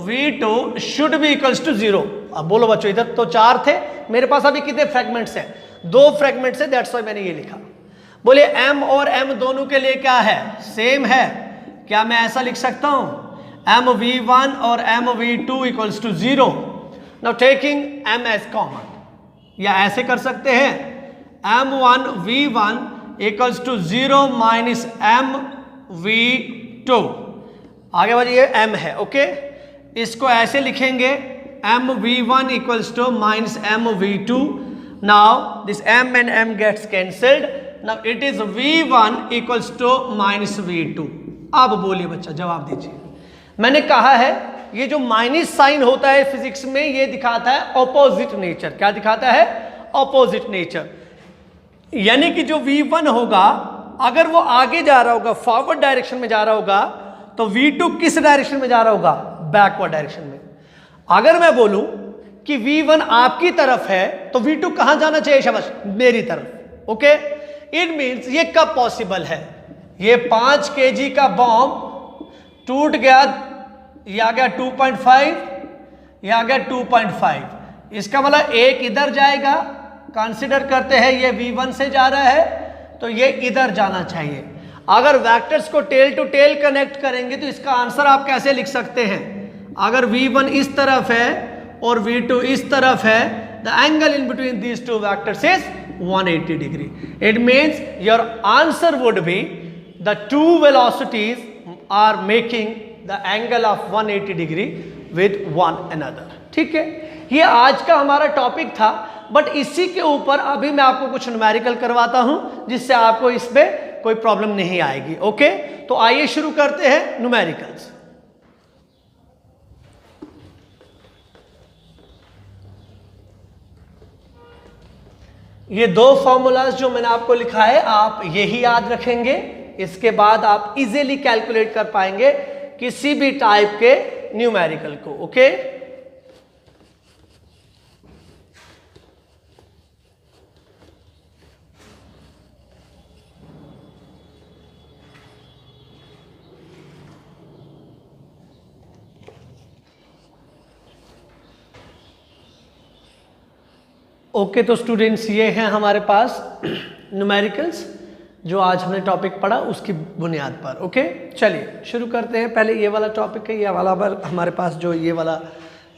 v2 should be equals to 0। अब बोलो बच्चों, इधर तो 4 थे, मेरे पास अभी कितने फ्रेगमेंट्स हैं, 2 फ्रेगमेंट्स है, दैट्स व्हाई मैंने ये लिखा। बोले m और m दोनों के लिए क्या है, सेम है, क्या मैं ऐसा लिख सकता हूं m v1 और m v2 equals to 0। Now taking m as common, या ऐसे कर सकते हैं m1 v1 equals to 0 minus m v2, आगे बढ़िए m है, ओके। इसको ऐसे लिखेंगे m v1 equals to minus m v2। Now this m and m gets cancelled, now it is v1 equals to minus v2। अब बोलिए बच्चा, जवाब दीजिए। मैंने कहा है ये जो माइनस साइन होता है फिजिक्स में, ये दिखाता है ऑपोजिट नेचर। क्या दिखाता है, ऑपोजिट नेचर। यानी कि जो v1 होगा, अगर वो आगे जा रहा होगा, फॉरवर्ड डायरेक्शन में जा रहा होगा, तो v2 किस डायरेक्शन में जा रहा होगा, बैकवर्ड डायरेक्शन में। अगर मैं बोलूं कि v1 आपकी तरफ है, तो v2 कहां जाना चाहिए, शाबाश, मेरी तरफ, ओके। इट मीन्स ये कब पॉसिबल है, ये 5 kg का बॉम्ब टूट गया, ये आ गया 2.5, ये आ गया 2.5, इसका मतलब एक इधर जाएगा, कंसिडर करते हैं ये v1 से जा रहा है, तो ये इधर जाना चाहिए। अगर वेक्टर्स को टेल टू टेल कनेक्ट करेंगे तो इसका आंसर आप कैसे लिख सकते हैं, अगर v1 इस तरफ है और v2 इस तरफ है, the angle in between these two vectors is 180 degree. It means your answer would be the two velocities are making the angle of 180 degree with one another. ठीक है, ये आज का हमारा टॉपिक था, बट इसी के ऊपर अभी मैं आपको कुछ न्यूमेरिकल करवाता हूं जिससे आपको इसमें कोई प्रॉब्लम नहीं आएगी। ओके, तो आइए शुरू करते हैं न्यूमेरिकल्स। ये 2 फॉर्मूलाज जो मैंने आपको लिखा है, आप यही याद रखेंगे, इसके बाद आप इजीली कैलकुलेट कर पाएंगे किसी भी टाइप के न्यूमेरिकल को। ओके, ओके तो स्टूडेंट्स ये हैं हमारे पास न्यूमेरिकल्स जो आज हमने टॉपिक पढ़ा उसकी बुनियाद पर। ओके चलिए शुरू करते हैं। पहले ये वाला टॉपिक है, ये वाला हमारे पास जो ये वाला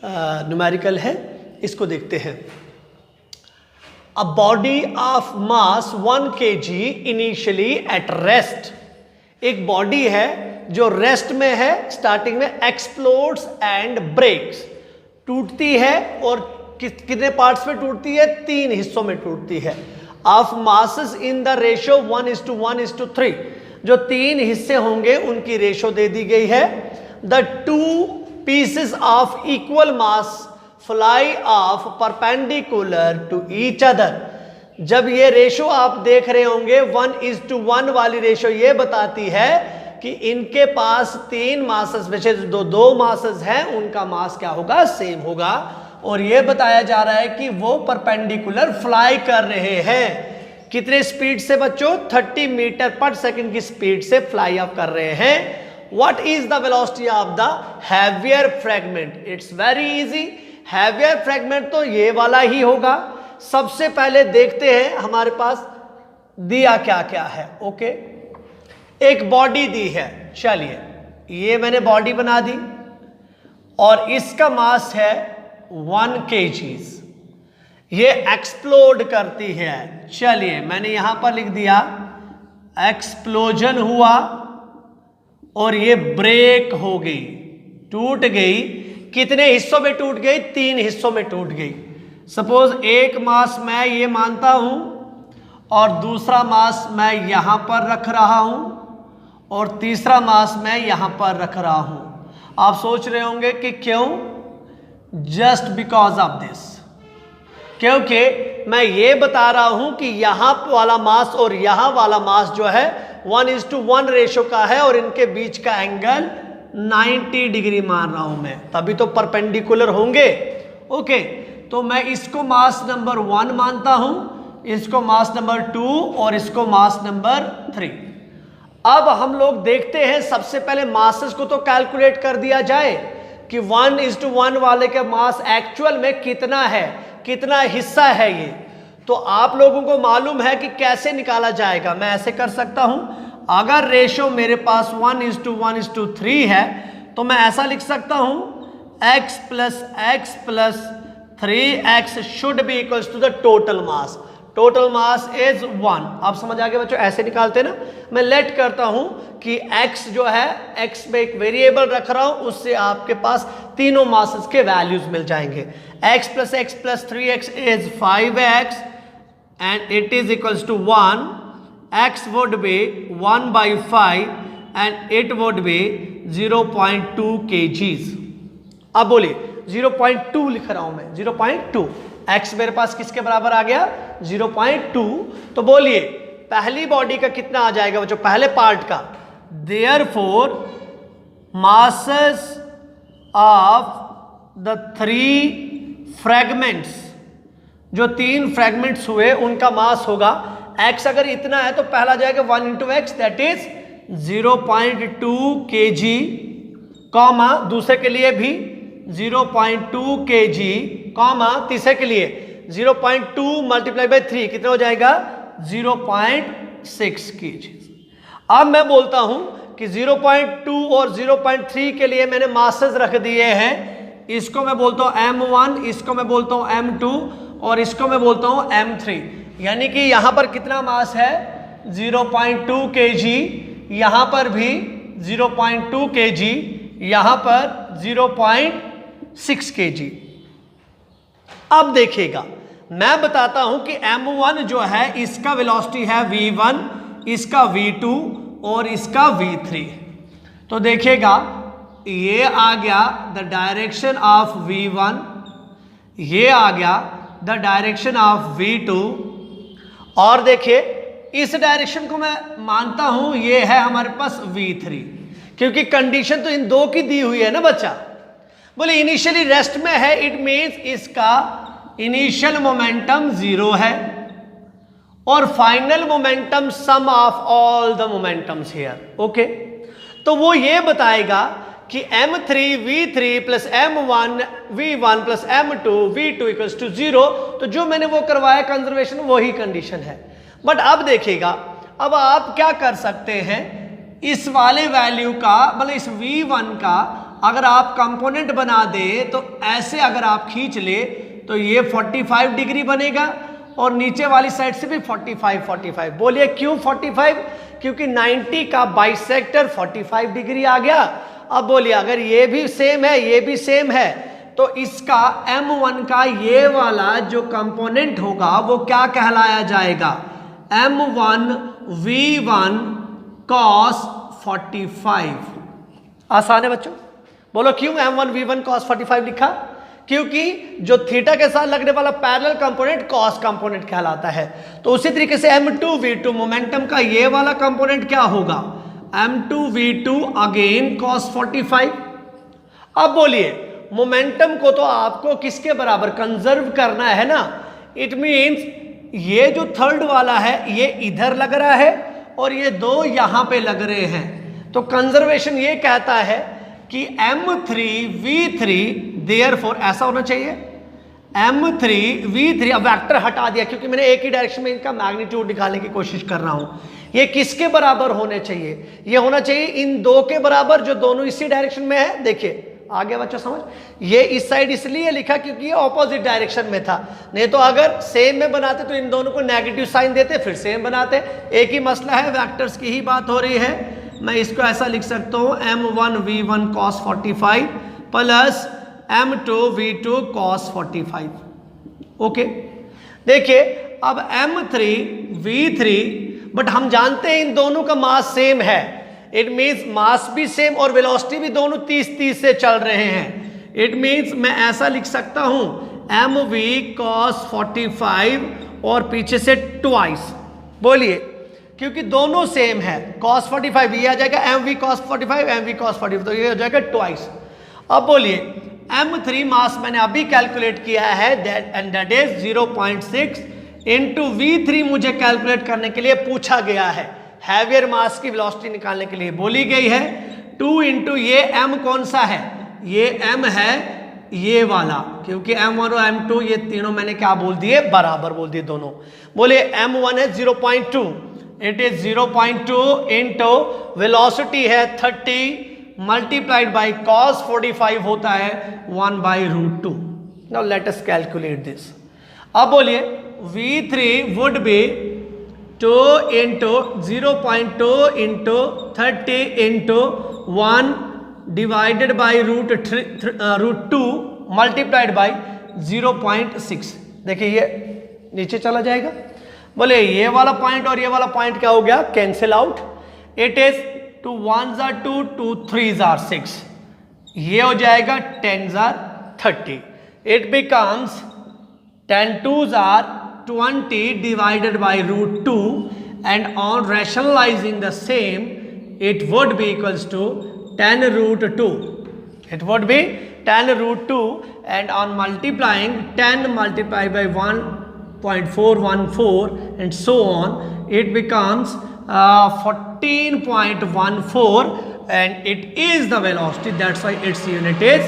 न्यूमेरिकल है इसको देखते हैं। A body of mass 1 kg initially at rest. एक बॉडी है जो रेस्ट में है, स्टार्टिंग में एक्सप्लोड्स एंड ब्रेक्स, टूटती है और कितने पार्ट्स में टूटती है? 3 हिस्सों में टूटती है। Of masses in the ratio 1:1:3, जो 3 हिस्से होंगे उनकी रेशो दे दी गई है। The 2 pieces of equal mass fly off perpendicular to each other. जब ये रेशो आप देख रहे होंगे 1:1 वाली रेशो ये बताती है कि इनके पास 3 मासेस में से जो 2 मासेस हैं उनका मास क्या होगा? सेम होगा। और ये बताया जा रहा है कि वो परपेंडिकुलर फ्लाई कर रहे हैं। कितने स्पीड से बच्चों? 30 मीटर पर सेकंड की स्पीड से फ्लाई अप कर रहे हैं। What is the velocity of the heavier fragment? It's very easy. Heavier fragment तो ये वाला ही होगा। सबसे पहले देखते हैं हमारे पास दिया क्या क्या है। ओके एक बॉडी दी है, चलिए ये मैंने बॉडी बना दी और इसका मास है 1 kg। ये एक्सप्लोड करती है, चलिए मैंने यहां पर लिख दिया एक्सप्लोजन हुआ और ये ब्रेक हो गई, टूट गई। कितने हिस्सों में टूट गई? 3 हिस्सों में टूट गई। सपोज एक मास मैं ये मानता हूं और दूसरा मास मैं यहां पर रख रहा हूं और तीसरा मास मैं यहां पर रख रहा हूं। आप सोच रहे होंगे कि क्यों? जस्ट बिकॉज ऑफ दिस, क्योंकि मैं ये बता रहा हूं कि यहां वाला मास और यहां वाला मास जो है 1:1 रेशो का है और इनके बीच का एंगल 90 डिग्री मान रहा हूं मैं, तभी तो परपेंडिकुलर होंगे। ओके तो मैं इसको मास नंबर 1 मानता हूं, इसको मास नंबर 2 और इसको मास नंबर 3। अब हम लोग देखते हैं, सबसे पहले मासेस को तो कैलकुलेट कर दिया जाए कि 1:1 वाले का मास एक्चुअल में कितना है, कितना हिस्सा है ये। तो आप लोगों को मालूम है कि कैसे निकाला जाएगा। मैं ऐसे कर सकता हूं, अगर रेशो मेरे पास 1:1:3 है तो मैं ऐसा लिख सकता हूं x + 3x should be equals to the total mass. Total mass is 1। आप समझ आ गए बच्चों? ऐसे निकालते ना। मैं लेट करता हूं कि x जो है, x में एक वेरिएबल रख रहा हूं, उससे आपके पास तीनों मासेस के वैल्यूज मिल जाएंगे। x + 3x is 5x and it is equals to 1। x would be 1/5 and it would be 0.2 kgs। अब बोलिए 0.2 लिख रहा हूं मैं, 0.2। x मेरे पास किसके बराबर आ गया? 0.2। तो बोलिए पहली बॉडी का कितना आ जाएगा बच्चों? पहले पार्ट का। Therefore masses of the 3 fragments, जो 3 फ्रैगमेंट्स हुए उनका मास होगा, x अगर इतना है तो पहला जाएगा 1 × x that is 0.2 kg, comma दूसरे के लिए भी 0.2 kg, कॉमा तीसरे के लिए 0.2 × 3 कितना हो जाएगा? 0.6 kg। अब मैं बोलता हूं कि 0.2 और 0.3 के लिए मैंने मासेस रख दिए हैं। इसको मैं बोलता हूं M1, इसको मैं बोलता हूं M2 और इसको मैं बोलता हूं M3। यानी कि यहां पर कितना मास है? 0.2 kg, यहां पर भी 0.2 kg, यहां पर 0.6 kg। अब देखिएगा, मैं बताता हूं कि M1 जो है इसका वेलोसिटी है v1, इसका v2 और इसका v3। तो देखिएगा ये आ गया द डायरेक्शन ऑफ v1, ये आ गया द डायरेक्शन ऑफ v2 और देखिए इस डायरेक्शन को मैं मानता हूं ये है हमारे पास v3, क्योंकि कंडीशन तो इन दो की दी हुई है ना बच्चा। बोले इनिशियली रेस्ट में है, इट मीन्स इसका इनिशियल मोमेंटम 0 है और final momentum sum of all the momentums here. Okay तो वो ये बताएगा कि m3 v3 plus m1 v1 plus m2 v2 equals to 0। तो तो जो मैंने वो करवाया कंजर्वेशन वही कंडीशन है। बट अब देखिएगा, अब आप क्या कर सकते हैं, इस वाले वैल्यू का मतलब इस V1 का अगर आप कंपोनेंट बना दे तो ऐसे अगर आप खींच ले तो ये 45 डिग्री बनेगा और नीचे वाली साइड से भी 45। बोलिए क्यों 45? क्योंकि 90 का बाइसेक्टर 45 डिग्री आ गया। अब बोलिए अगर ये भी सेम है ये भी सेम है तो इसका M1 का ये वाला जो कंपोनेंट होगा वो क्या कहलाया जाएगा? M1 V1 cos 45। आसान है बच्चों, बोलो क्यों M1 V1 cos 45 लिखा? क्योंकि जो थीटा के साथ लगने वाला पैरेलल कंपोनेंट कॉस कंपोनेंट कहलाता है। तो उसी तरीके से M2 V2 मोमेंटम का ये वाला कंपोनेंट क्या होगा? M2 V2 again cos 45। अब बोलिए मोमेंटम को तो आपको किसके बराबर कंजर्व करना है ना। इट मींस ये जो थर्ड वाला है ये इधर लग रहा है और ये दो यहां पे लग रहे हैं। तो कंजर्वेशन ये कहता है कि M3 V3 देयरफॉर ऐसा होना चाहिए। M3 V3, अब वेक्टर हटा दिया क्योंकि मैंने एक ही डायरेक्शन में इनका मैग्नीट्यूड निकालने की कोशिश कर रहा हूं। ये किसके बराबर होने चाहिए? ये होना चाहिए इन दो के बराबर जो दोनों इसी डायरेक्शन में है। देखिए आगे बच्चों समझ, ये इस साइड इसलिए लिखा क्योंकि ये ऑपोजिट डायरेक्शन में था, नहीं तो अगर सेम में बनाते तो इन दोनों को नेगेटिव साइन देते फिर सेम बनाते। एक ही मसला है, वेक्टर्स की ही बात हो रही है। मैं इसको ऐसा लिख सकता हूं M1 V1 cos 45 plus M2 V2 cos 45। Okay, देखिए अब M3 V3, बट हम जानते हैं इन दोनों का मास सेम है। इट मीन्स मास भी सेम और वेलोसिटी भी दोनों 30-30 से चल रहे हैं। इट मीन्स मैं ऐसा लिख सकता हूं MV cos 45 और पीछे से ट्वाइस। बोलिए क्योंकि दोनों सेम है, cos 45 ये आ जाएगा MV cos 45 MV cos 45, तो ये हो जाएगा ट्वाइस। अब बोलिए M3 मास मैंने अभी कैलकुलेट किया है दैट इज 0.6 इंटू V3 मुझे कैलकुलेट करने के लिए पूछा गया है। हैवियर मास की वेलोसिटी निकालने के लिए बोली गई है 2 इंटू ये M कौन सा है? ये M है ये वाला, क्योंकि M1 और M2 ये तीनों मैंने क्या बोल दिए? बराबर बोल दिए दोनों। बोलिए M1 है 0.2, इट इज 0.2 इंटू वेलोसिटी है 30 मल्टीप्लाइड बाई cos 45 होता है 1/√2। Now let us calculate this. अब बोलिए V3 would be 2 into 0.2 into 30 into 1 divided by √2 multiplied by 0.6। देखिए ये नीचे चला जाएगा। बोले ये वाला पॉइंट और ये वाला पॉइंट क्या हो गया? Cancel out. It is 2 1s are 2, 2 3s are 6, ये हो जाएगा 10s are 30। It becomes 10 2s are 20 divided by √2 and on rationalizing the same it would be equals to 10√2. It would be 10√2 and on multiplying 10 multiplied by 1.414 and so on it becomes 14.14 and it is the velocity, that's why its unit is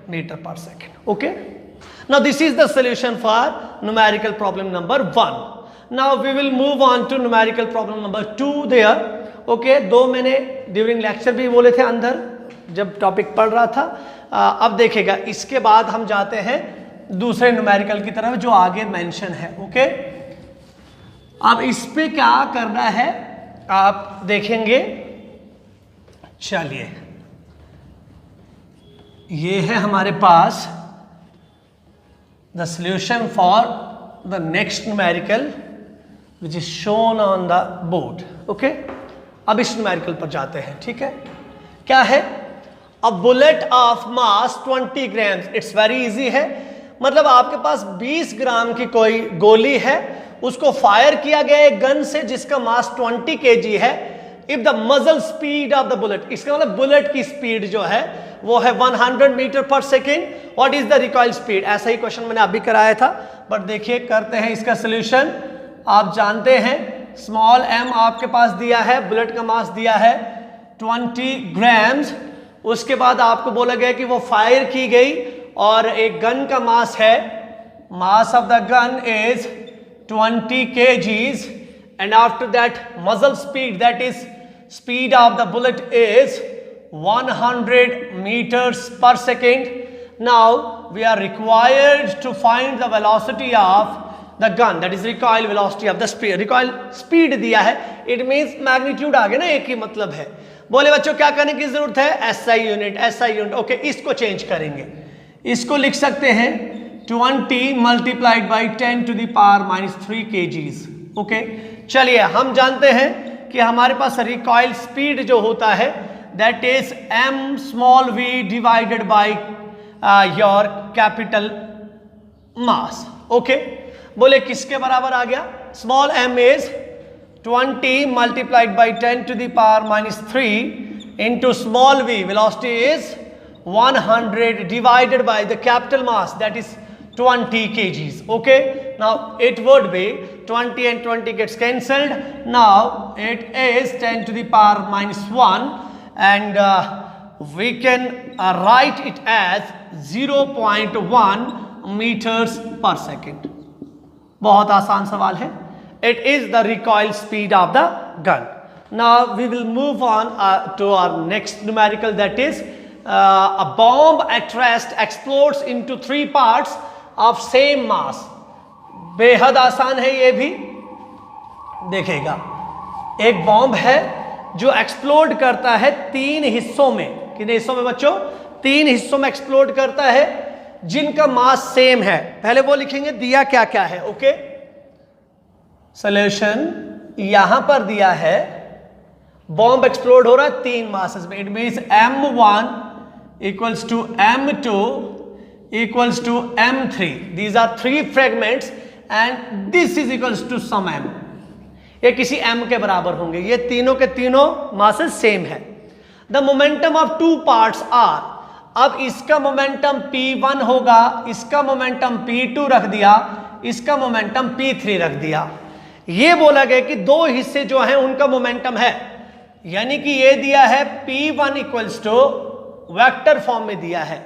meter per second. Okay, now this is the solution for numerical problem number 1. Now we will move on to numerical problem number 2 there. Okay, दो मैंने during lecture भी बोले थे अंदर जब topic पढ़ रहा था। अब देखेगा इसके बाद हम जाते हैं दूसरे न्यूमेरिकल की तरफ जो आगे मेंशन है। ओके, अब इस पे क्या करना है आप देखेंगे। चलिए ये है हमारे पास the solution for the next numerical which is shown on the board. Okay, अब इस न्यूमेरिकल पर जाते हैं। ठीक है, क्या है? A bullet of mass 20 grams. It's very easy है, मतलब आपके पास 20 ग्राम की कोई गोली है, उसको फायर किया गया एक गन से जिसका मास 20 kg है। इफ द मजल स्पीड ऑफ द बुलेट, इसका मतलब बुलेट की स्पीड जो है वो है 100 मीटर पर second. What is the recoil speed? ऐसा ही क्वेश्चन मैंने अभी कराया था, बट देखिए करते हैं इसका सोल्यूशन। आप जानते हैं स्मॉल m आपके पास दिया है, बुलेट का मास दिया है 20 ग्राम्स। उसके बाद आपको बोला गया कि वो फायर की गई और एक गन का मास है mass of the gun is 20 kgs, and after that muzzle speed, that is speed of the bullet, is 100 meters per second. Now we are required to find the velocity of the gun, that is recoil velocity of the speed. recoil speed दिया है, it means magnitude आ गया ना, एक ही मतलब है. बोले बच्चों क्या करने की जरूरत है? SI unit. ओके, इसको चेंज करेंगे. इसको लिख सकते हैं 20 multiplied by 10 to the power -3 kgs. Okay, चलिए हम जानते हैं कि हमारे पास रिकॉइल स्पीड जो होता है that is m small v divided by your capital mass. Okay, बोले किसके बराबर आ गया? Small m is 20 multiplied by 10 to the power -3 into small v, velocity is 100 divided by the capital mass, that is 20 kgs. Okay, now it would be 20 and 20 gets cancelled. Now it is 10 to the power -1, and we can write it as 0.1 meters per second. बहुत आसान सवाल है. It is the recoil speed of the gun. Now we will move on to our next numerical, that is a bomb at rest explodes into 3 parts of same mass. बेहद आसान है ये भी. देखेगा, एक बॉम्ब है जो एक्सप्लोड करता है 3 हिस्सों में. कितने हिस्सों में बच्चों? 3 हिस्सों में एक्सप्लोड करता है जिनका मास सेम है. पहले वो लिखेंगे दिया क्या क्या है. ओके, सोल्यूशन यहां पर दिया है बॉम्ब एक्सप्लोड हो रहा है 3 मासेस में. It means m1 equals to m2 equals to m3. these are 3 fragments and this is equals to some m. ये किसी m के बराबर होंगे. ये तीनों के तीनों मासेस सेम है. the momentum of 2 parts are, अब इसका मोमेंटम p1 होगा, इसका मोमेंटम p2 रख दिया, इसका मोमेंटम p3 रख दिया. ये बोला गया कि 2 हिस्से जो हैं उनका मोमेंटम है, यानी कि ये दिया है p1 equals to vector form में दिया है.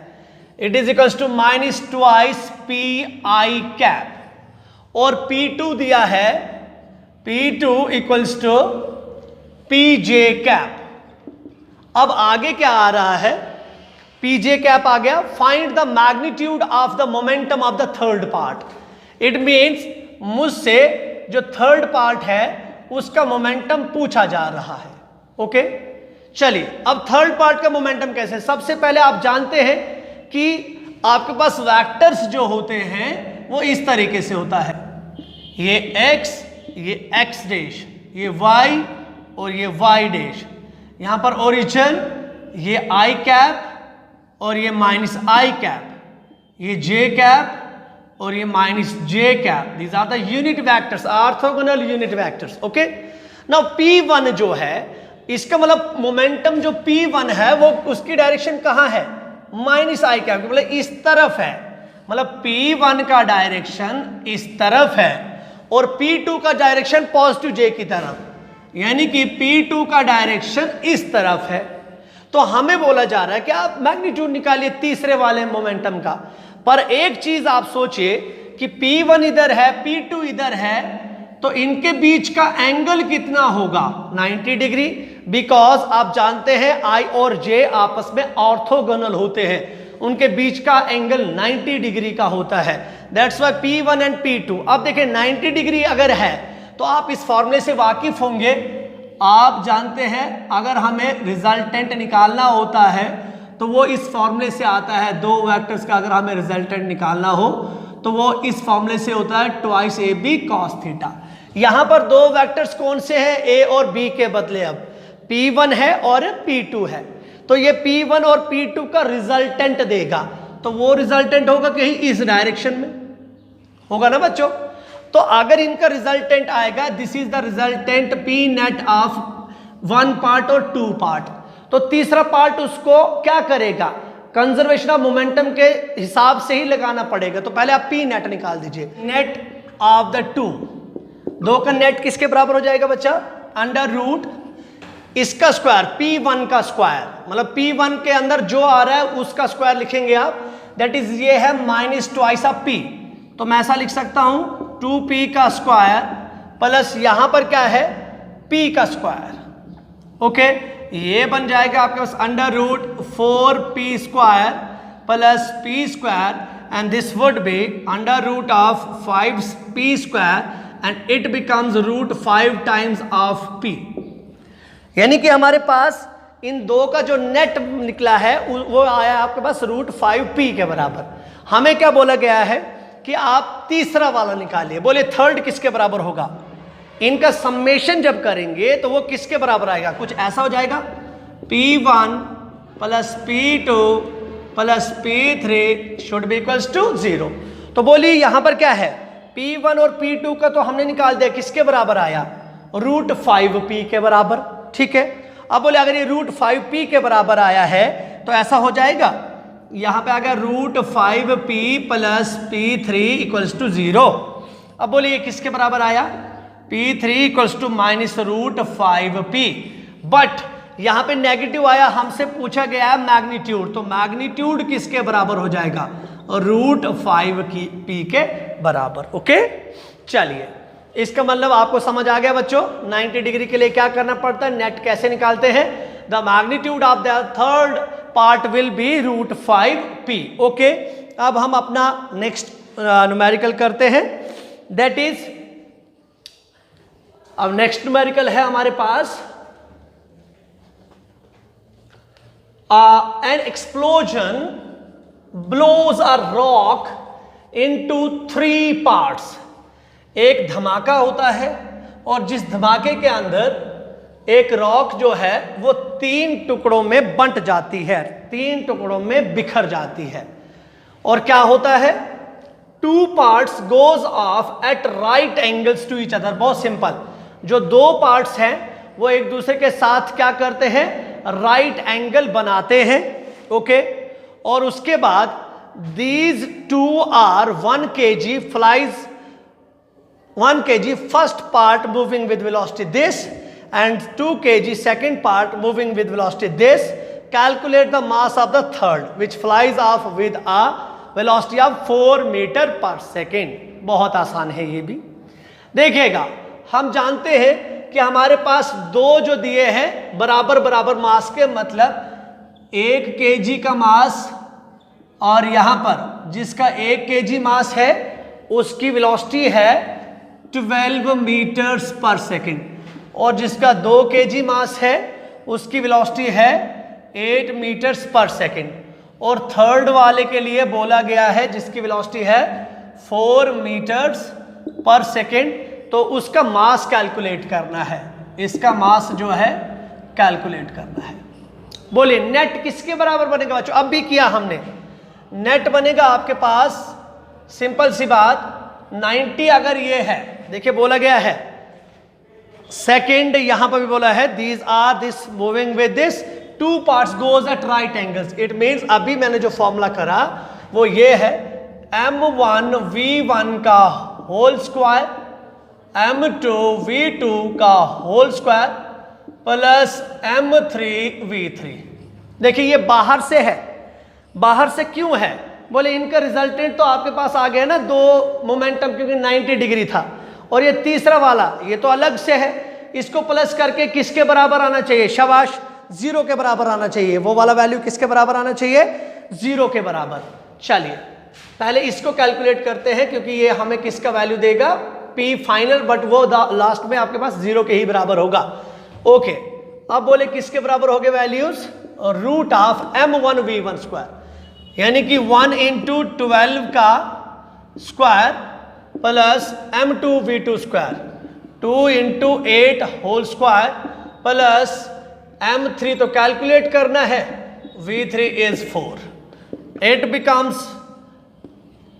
It is equals to -2 pi cap, और P2 दिया है P2 equals to Pj cap. अब आगे क्या आ रहा है? Pj कैप आ गया. Find the magnitude of the momentum of the third part. It means मुझसे जो थर्ड पार्ट है उसका मोमेंटम पूछा जा रहा है. ओके, चलिए अब थर्ड पार्ट का मोमेंटम कैसे? सबसे पहले आप जानते हैं कि आपके पास वेक्टर्स जो होते हैं वो इस तरीके से होता है. ये x, ये x डैश, ये y और ये y डैश. यहां पर ओरिजिन ये i कैप और ये -i कैप, ये j कैप और ये -j cap. These are the unit vectors, orthogonal unit vectors. Okay, now p1 जो है, इसका मतलब मोमेंटम जो p1 है वो उसकी डायरेक्शन कहां है? -i कैप, मतलब इस तरफ है. मतलब p1 का डायरेक्शन इस तरफ है और p2 का डायरेक्शन पॉजिटिव j की तरफ, यानी कि p2 का डायरेक्शन इस तरफ है. तो हमें बोला जा रहा है कि आप मैग्नीट्यूड निकालिए तीसरे वाले मोमेंटम का. पर एक चीज आप सोचिए कि p1 इधर है, p2 इधर है, तो इनके बीच का एंगल कितना होगा? 90 डिग्री. बिकॉज आप जानते हैं I और J आपस में ऑर्थोगोनल होते हैं, उनके बीच का एंगल 90 डिग्री का होता है. That's why P1 and P2. अब देखिए 90 डिग्री अगर है तो आप इस फॉर्मूले से वाकिफ होंगे. आप जानते हैं अगर हमें रिजल्टेंट निकालना होता है तो वो इस फॉर्मूले से आता है. 2 वेक्टर्स का अगर हमें रिजल्टेंट निकालना हो तो वो इस फॉर्मूले से होता है 2ab cos थीटा. यहां पर 2 वेक्टर्स कौन से हैं? A और B के बदले अब P1 है और P2 है. तो ये P1 और P2 का रिजल्टेंट देगा, तो वो रिजल्टेंट होगा कहीं इस डायरेक्शन में होगा ना बच्चों. तो अगर इनका रिजल्टेंट आएगा, this is the resultant P net of 1 part और 2 पार्ट, तो तीसरा पार्ट उसको क्या करेगा? कंजर्वेशन ऑफ मोमेंटम के हिसाब से ही लगाना पड़ेगा. तो पहले आप P नेट निकाल दीजिए. नेट ऑफ द 2 का नेट किसके बराबर हो जाएगा बच्चा? अंडर रूट इसका स्क्वायर, P1 का स्क्वायर, मतलब P1 के अंदर जो आ रहा है उसका स्क्वायर लिखेंगे आप. दैट इज ये है -2 P, तो मैं ऐसा लिख सकता हूं 2p का स्क्वायर प्लस यहां पर क्या है p का स्क्वायर। ओके, ये बन जाएगा आपके पास under root 4p square plus p square and this would be under root of 5p square and it becomes root 5 times of p। यानी कि हमारे पास इन दो का जो नेट निकला है वो आया आपके पास रूट 5p के बराबर। हमें क्या बोला गया है कि आप तीसरा वाला निकालिए। बोले थर्ड किसके बराबर होगा? इनका सम्मेशन जब करेंगे तो वो किसके बराबर आएगा? कुछ ऐसा हो जाएगा p1 plus p2 plus p3 should be equals to 0। तो बोलिए यहां पर क्या है p1 और p2 का तो हमने निकाल दिया, किसके बराबर आया? रूट 5p के बराबर। ठीक है, अब बोले अगर ये रूट 5p के बराबर आया है तो ऐसा हो जाएगा, यहां पे आ गया root 5p plus p3 equals to 0। अब बोलिए ये किसके बराबर आया? p3 equals to minus root 5p। But यहां पे नेगेटिव आया, हमसे पूछा गया है मैग्नीट्यूड, तो मैग्नीट्यूड किसके बराबर हो जाएगा? रूट 5p के बराबर। ओके, चलिए इसका मतलब आपको समझ आ गया बच्चों। 90 डिग्री के लिए क्या करना पड़ता है, नेट कैसे निकालते हैं? The magnitude of the third part will be root 5p। Okay, अब हम अपना नेक्स्ट न्यूमेरिकल करते हैं, दैट इज अब नेक्स्ट न्यूमेरिकल है हमारे पास an explosion blows a rock into 3 parts. एक धमाका होता है और जिस धमाके के अंदर एक रॉक जो है वो 3 टुकड़ों में बंट जाती है, 3 टुकड़ों में बिखर जाती है। और क्या होता है? 2 parts goes off at right angles to each other. बहुत सिंपल, जो 2 पार्ट्स हैं वो एक दूसरे के साथ क्या करते हैं? राइट एंगल बनाते हैं। ओके, और उसके बाद these 2 are 1 kg flies 1 kg first part moving with velocity this and 2 kg second part moving with velocity this. Calculate the mass of the third which flies off with a velocity of 4 meter per second. बहुत आसान है ये भी। देखिएगा, हम जानते हैं कि हमारे पास 2 जो दिए हैं बराबर बराबर मास के, मतलब 1 kg का मास और यहां पर जिसका 1 kg मास है उसकी वेलोसिटी है 12 मीटर्स पर सेकेंड, और जिसका 2 kg मास है उसकी वेलोसिटी है 8 मीटर्स पर सेकेंड। और थर्ड वाले के लिए बोला गया है जिसकी वेलोसिटी है 4 मीटर्स पर सेकेंड, तो उसका मास कैलकुलेट करना है, इसका मास जो है कैलकुलेट करना है। बोलिए नेट किसके बराबर बनेगा बच्चों? अब भी किया हमने। नेट बनेगा आपके पास, सिंपल सी बात, 90 अगर ये है, देखिए बोला गया है सेकेंड, यहां पर भी बोला है these are this moving with this 2 parts goes at right angles। It means अभी मैंने जो फॉर्मूला करा वो ये है m1 v1 का होल स्क्वायर m2 v2 का whole square plus m3 v3। देखिए ये बाहर से है, बाहर से क्यों है? बोले इनका रिजल्टेंट तो आपके पास आ गया ना 2 मोमेंटम, क्योंकि 90 डिग्री था, और ये तीसरा वाला ये तो अलग से है, इसको प्लस करके किसके बराबर आना चाहिए? शाबाश, 0 के बराबर आना चाहिए। वो वाला वैल्यू किसके बराबर आना चाहिए? 0 के बराबर। चलिए पहले इसको कैलकुलेट करते हैं, क्योंकि ये हमें किसका वैल्यू देगा? p फाइनल, बट वो लास्ट में आपके पास 0 के ही बराबर होगा। ओके, अब बोले किसके बराबर हो गए values? Root of m1 v1 square, यानी कि 1 इंटू 12 का square plus m2 v2 square, 2 into 8 whole square plus m3, तो कैलकुलेट करना है, v3 इज 4। 8 बिकम्स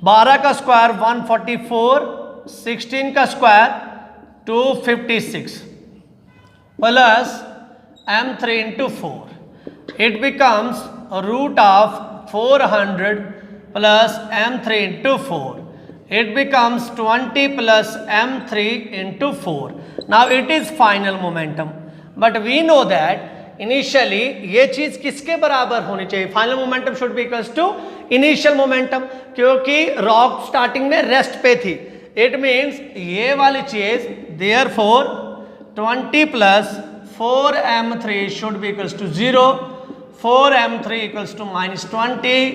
12 का स्क्वायर 144, 16 का square 256 plus m3 into 4, it becomes root of 400 plus m3 into 4, it becomes 20 plus m3 into 4. Now it is final momentum, but we know that initially ये चीज किसके बराबर होनी चाहिए, final momentum should be equals to initial momentum, क्योंकि rock starting में rest पे थी। इट मीन्स ये वाली चीज therefore 20 plus 4m3 should be equals to 0, 4m3 equals to -20,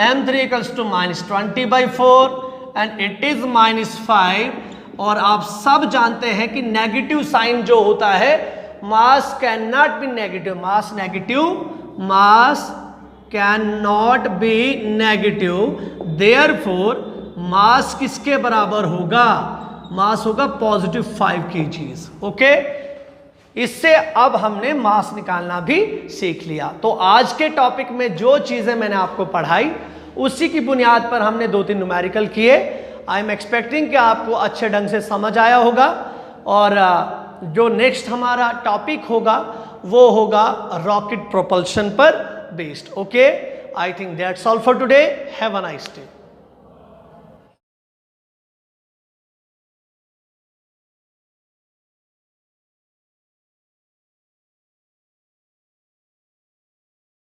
m3 equals to -20/4 and it is -5। और आप सब जानते हैं कि नेगेटिव साइन जो होता है, mass can not be negative, mass negative, mass can not be negative, therefore mass किसके बराबर होगा, मास होगा +5 kgs। ओके, इससे अब हमने मास निकालना भी सीख लिया। तो आज के टॉपिक में जो चीजें मैंने आपको पढ़ाई उसी की बुनियाद पर हमने 2-3 न्यूमेरिकल किए। आई एम एक्सपेक्टिंग कि आपको अच्छे ढंग से समझ आया होगा। और जो नेक्स्ट हमारा टॉपिक होगा वो होगा रॉकेट प्रोपल्शन पर based. Okay, I think that's all for today. Have a nice day.